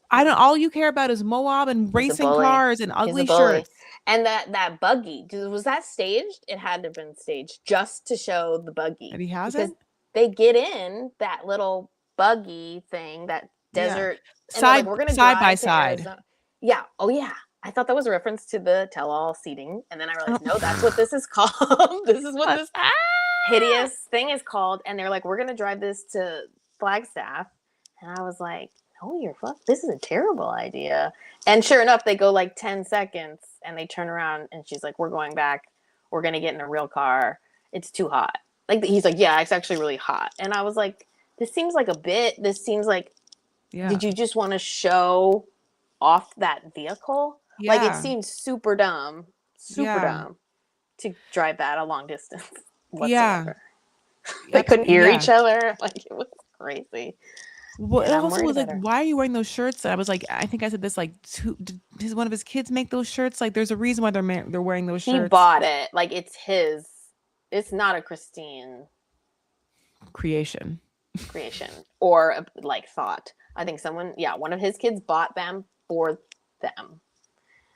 I don't. All you care about is Moab and
He's a
racing
bully.
cars and
He's a
ugly
bully.
shirts.
And that buggy, was that staged? It had to have been staged just to show the buggy.
And he has it.
Because they get in that little buggy thing, that
Yeah,
desert, and they're like, we're going to
side by
drive to
side.
Arizona. Yeah. Oh, yeah. I thought that was a reference to the tell all seating. And then I realized, no, that's what
Oh.
this is called. This is what this
Ah!
hideous thing is called. And they're like, we're going to drive this to Flagstaff. And I was like, no, you're fuck. This is a terrible idea. And sure enough, they go like 10 seconds and they turn around and she's like, we're going back. We're going to get in a real car. It's too hot. Like, he's like, yeah, it's actually really hot. And I was like, this seems like a bit. This seems like,
Yeah.
did you just want to show off that vehicle? Like, it
Yeah.
seems super dumb
Yeah.
to drive that a long distance
Yeah.
whatsoever. They couldn't hear
Yeah.
each other. Like, it was crazy.
Well, it
And I'm
also
worried
was like,
about her.
why are you wearing those shirts? I was like, I think I said this like, does one of his kids make those shirts? Like, there's a reason why they're wearing those
He
shirts.
bought it. Like, it's his. It's not a Christine
Creation.
or like thought. I think one of his kids bought them for them.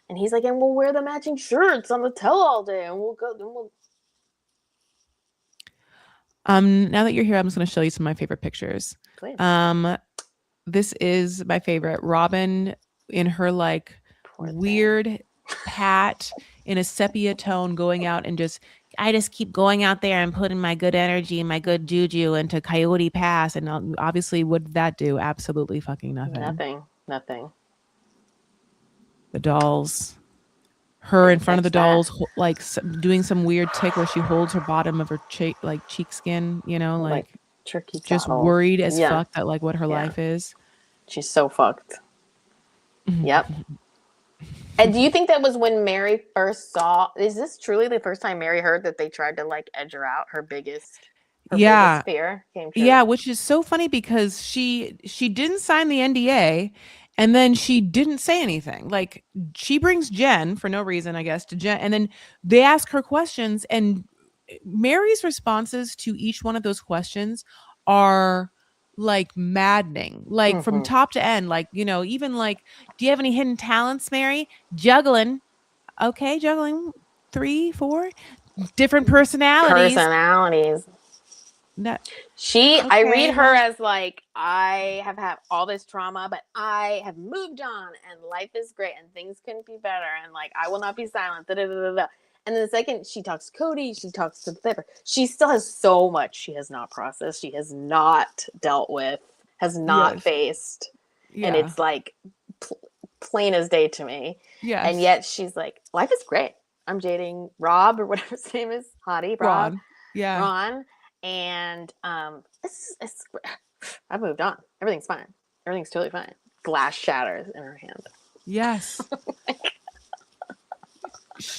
And he's like, and we'll wear the matching shirts on the tell all day and we'll go. Then we'll...
Now that you're here, I'm just going to show you some of my favorite pictures.
Please.
This is my favorite. Robin in her like weird hat in a sepia tone going out and I just keep going out there and putting my good energy and my good juju into Coyote Pass. And obviously, what did that do? Absolutely fucking nothing.
Nothing.
The dolls. Her in front of the dolls, like doing some weird tick where she holds her bottom of her cheek skin, like
tricky
just
battle.
worried as fuck that like what her life is.
She's so fucked. Yep. And do you think that was when Mary first saw? Is this truly the first time Mary heard that they tried to like edge her out? Her biggest fear came true.
Yeah, which is so funny because she didn't sign the NDA, and then she didn't say anything. Like she brings Jen for no reason, I guess, to Jen, and then they ask her questions, and Mary's responses to each one of those questions are like maddening, like from top to end. Like, even like, do you have any hidden talents, Mary? Juggling. Okay, juggling 3, 4 different personalities.
I read her as like, I have had all this trauma, but I have moved on and life is great and things couldn't be better. And like, I will not be silent. And then the second she talks to Cody, she talks to the therapist. She still has so much she has not processed. She has not dealt with, has not faced. Yeah. And it's like plain as day to me.
Yes.
And yet she's like, life is great. I'm dating Rob or whatever his name is. Hottie, Rob.
Ron. Yeah.
Ron. And I've moved on. Everything's fine. Everything's totally fine. Glass shatters in her hand.
Yes.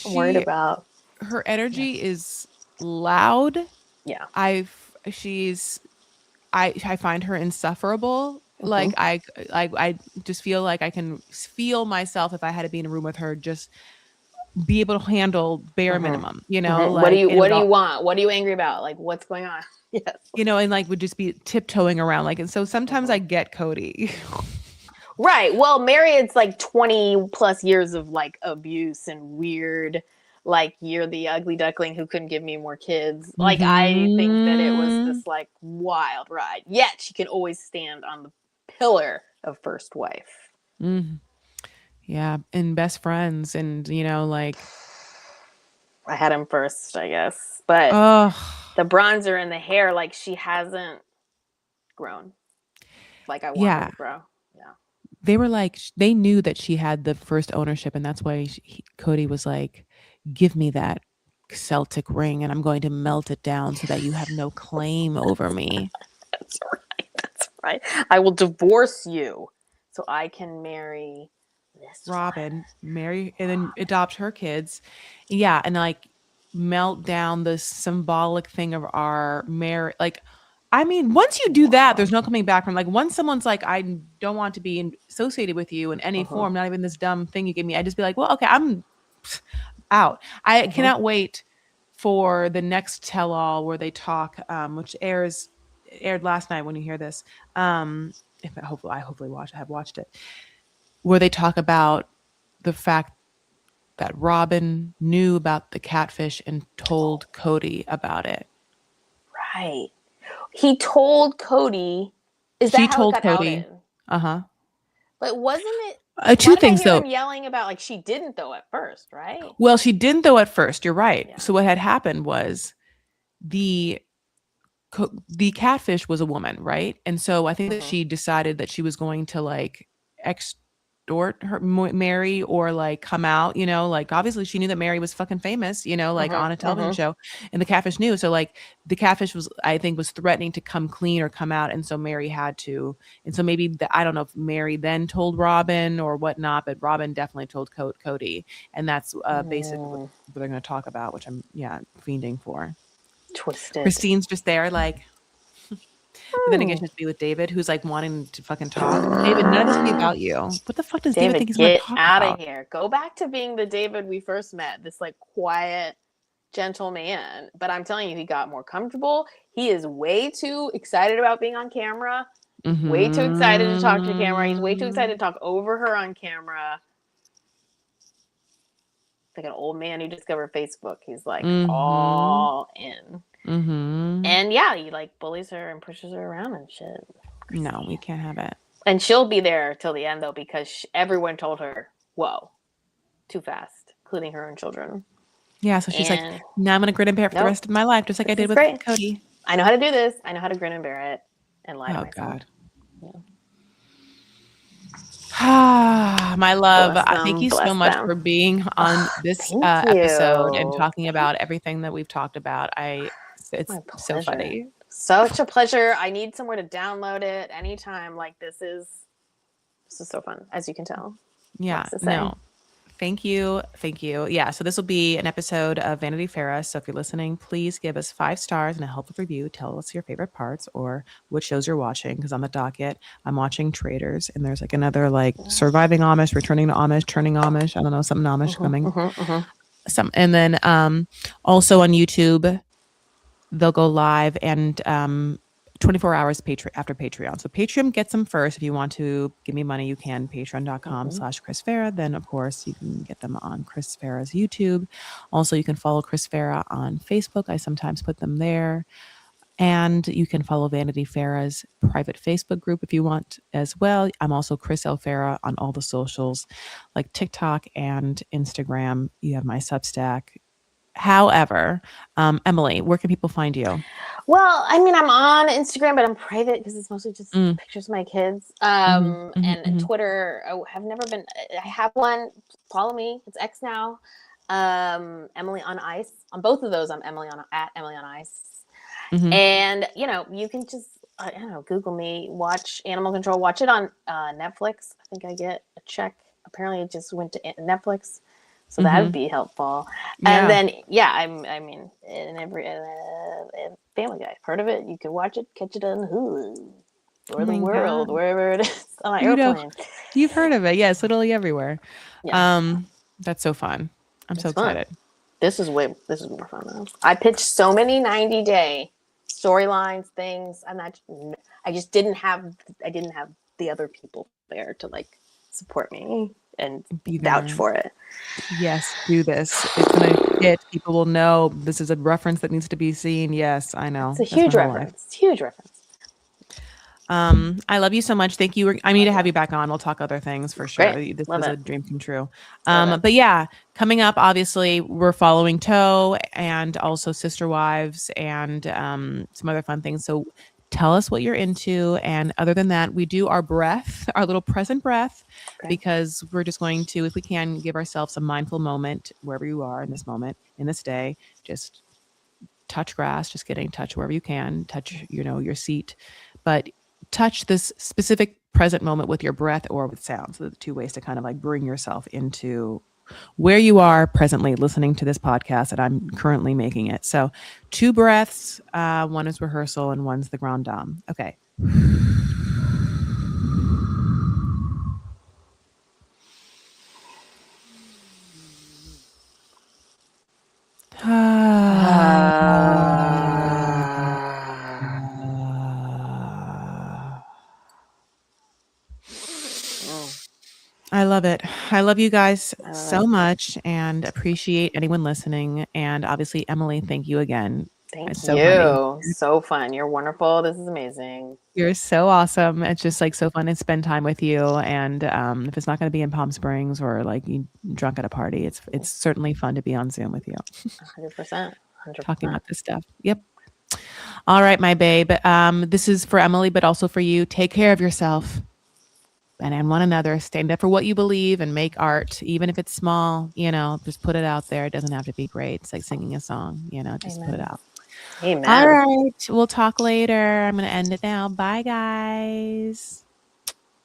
I'm worried about
her energy is loud.
Yeah.
I find her insufferable. Like I just feel like I can feel myself if I had to be in a room with her, just be able to handle bare minimum, like
what do you want? What are you angry about? Like, what's going on? Yes.
And like would just be tiptoeing around. Like, and so sometimes I get Cody.
Right. Well, Mary, it's like 20 plus years of like abuse and weird, like you're the ugly duckling who couldn't give me more kids. Like, I think that it was this like wild ride. Yet she could always stand on the pillar of first wife.
Yeah. And best friends and, like.
I had him first, I guess. But the bronzer in the hair, like she hasn't grown. Like I want her to grow. Yeah.
They were like, they knew that she had the first ownership, and that's why Cody was like, "Give me that Celtic ring, and I'm going to melt it down so that you have no claim over me."
That's right. That's right. I will divorce you so I can marry this
Robin, marry, and then adopt her kids. Yeah, and like melt down the symbolic thing of our marriage. Like, I mean, once you do that, there's no coming back from. Like, once someone's like, I don't want to be associated with you in any form, not even this dumb thing you gave me. I just be like, well, okay, I'm out. I cannot wait for the next tell all where they talk, which aired last night when you hear this. If I hopefully have watched it, where they talk about the fact that Robin knew about the catfish and told Cody about it.
Right. He told Cody. Is that how it got outed?
Uh-huh.
But wasn't it?
Two things though.
Him yelling about like she didn't though at first, right?
Well, she didn't though at first. You're right. Yeah. So what had happened was the catfish was a woman, right? And so I think that she decided that she was going to like extort her Mary or like come out, you know, like obviously she knew that Mary was fucking famous, you know, like on a television show, and the catfish knew. So like the catfish was, I think, was threatening to come clean or come out, and so Mary had to. And so maybe I don't know if Mary then told Robin or whatnot, but Robin definitely told Cody, and that's basically what they're going to talk about, which I'm fiending for.
Twisted.
Christine's just there like. But then again, she has to be with David, who's like wanting to fucking talk. David, none of this will be about you. What the fuck does David think he's going to talk about?
Get out of here. Go back to being the David we first met. This like quiet, gentle man. But I'm telling you, he got more comfortable. He is way too excited about being on camera. Way too excited to talk to camera. He's way too excited to talk over her on camera. Like an old man who discovered Facebook. He's like all in. And yeah, he like bullies her and pushes her around and shit.
No, we can't have it.
And she'll be there till the end though, because everyone told her, "Whoa, too fast," including her own children.
Yeah, so she's like, "Now I'm gonna grin and bear it for the rest of my life, just like I did with Cody."
I know how to do this. I know how to grin and bear it and lie to myself.
God. My love, thank you so much for being on this episode and talking about everything that we've talked about. It's so funny.
Such a pleasure. I need somewhere to download it anytime. Like this is so fun, as you can tell.
Yeah. No. Thank you. Yeah. So this will be an episode of Vanity Fair. So if you're listening, please give us 5 stars and a helpful review. Tell us your favorite parts or what shows you're watching. Because on the docket, I'm watching Traitors, and there's like another like Surviving Amish, Returning to Amish, Turning Amish. I don't know, something Amish coming. And then also on YouTube, they'll go live and 24 hours after Patreon. So Patreon gets them first. If you want to give me money, you can. Patreon.com/Chris Farah. Then, of course, you can get them on Chris Farah's YouTube. Also, you can follow Chris Farah on Facebook. I sometimes put them there. And you can follow Vanity Fairah's private Facebook group if you want as well. I'm also Chris L. Farah on all the socials like TikTok and Instagram. You have my Substack. However, Emily, where can people find you?
Well, I mean, I'm on Instagram, but I'm private because it's mostly just pictures of my kids. And Twitter, I have one. Follow me. It's X now. Emily on Ice. On both of those, I'm at Emily on Ice. And, you know, you can just, I don't know, Google me, watch Animal Control, watch it on Netflix. I think I get a check. Apparently it just went to Netflix. So that would be helpful. And then, I mean, in every Family Guy, heard of it? You can watch it, catch it on Hulu or the world, wherever it is on my airplane.
You've heard of it. Yes, literally everywhere. Yeah. That's so fun. I'm so excited.
This is more fun though. I pitched so many 90-day storylines, things, and I didn't have the other people there to like support me and vouch for it.
Yes, do this. It's gonna hit. People will know this is a reference that needs to be seen. Yes, I know.
It's a huge reference. It's a huge reference.
I love you so much. Thank you. I need to have you back on. We'll talk other things for sure.
Great.
This
Love
was a
it.
dream come true.
Love it.
But yeah, coming up, obviously, we're following Toe and also Sister Wives and some other fun things. So tell us what you're into. And other than that, we do our breath, our little present breath,
Okay.
because we're just going to, if we can, give ourselves a mindful moment wherever you are in this moment, in this day. Just touch grass, just get in touch wherever you can, touch, your seat, but touch this specific present moment with your breath or with sound. So the two ways to kind of like bring yourself into where you are presently listening to this podcast, and I'm currently making it. So 2 breaths, one is rehearsal and one's the grand dame. Okay. I love it. I love you guys so much and appreciate anyone listening. And obviously, Emily, thank you again.
Thank
It's
you.
so funny.
So fun. You're wonderful. This is amazing.
You're so awesome. It's just like so fun to spend time with you. And if it's not going to be in Palm Springs or like you drunk at a party, it's certainly fun to be on Zoom with you.
100%.
Talking about this stuff. Yep. All right, my babe. This is for Emily, but also for you. Take care of yourself and one another. Stand up for what you believe and make art, even if it's small. Just put it out there. It doesn't have to be great. It's like singing a song. Just
Amen.
put it out.
Amen.
All right. We'll talk later. I'm going to end it now. Bye, guys.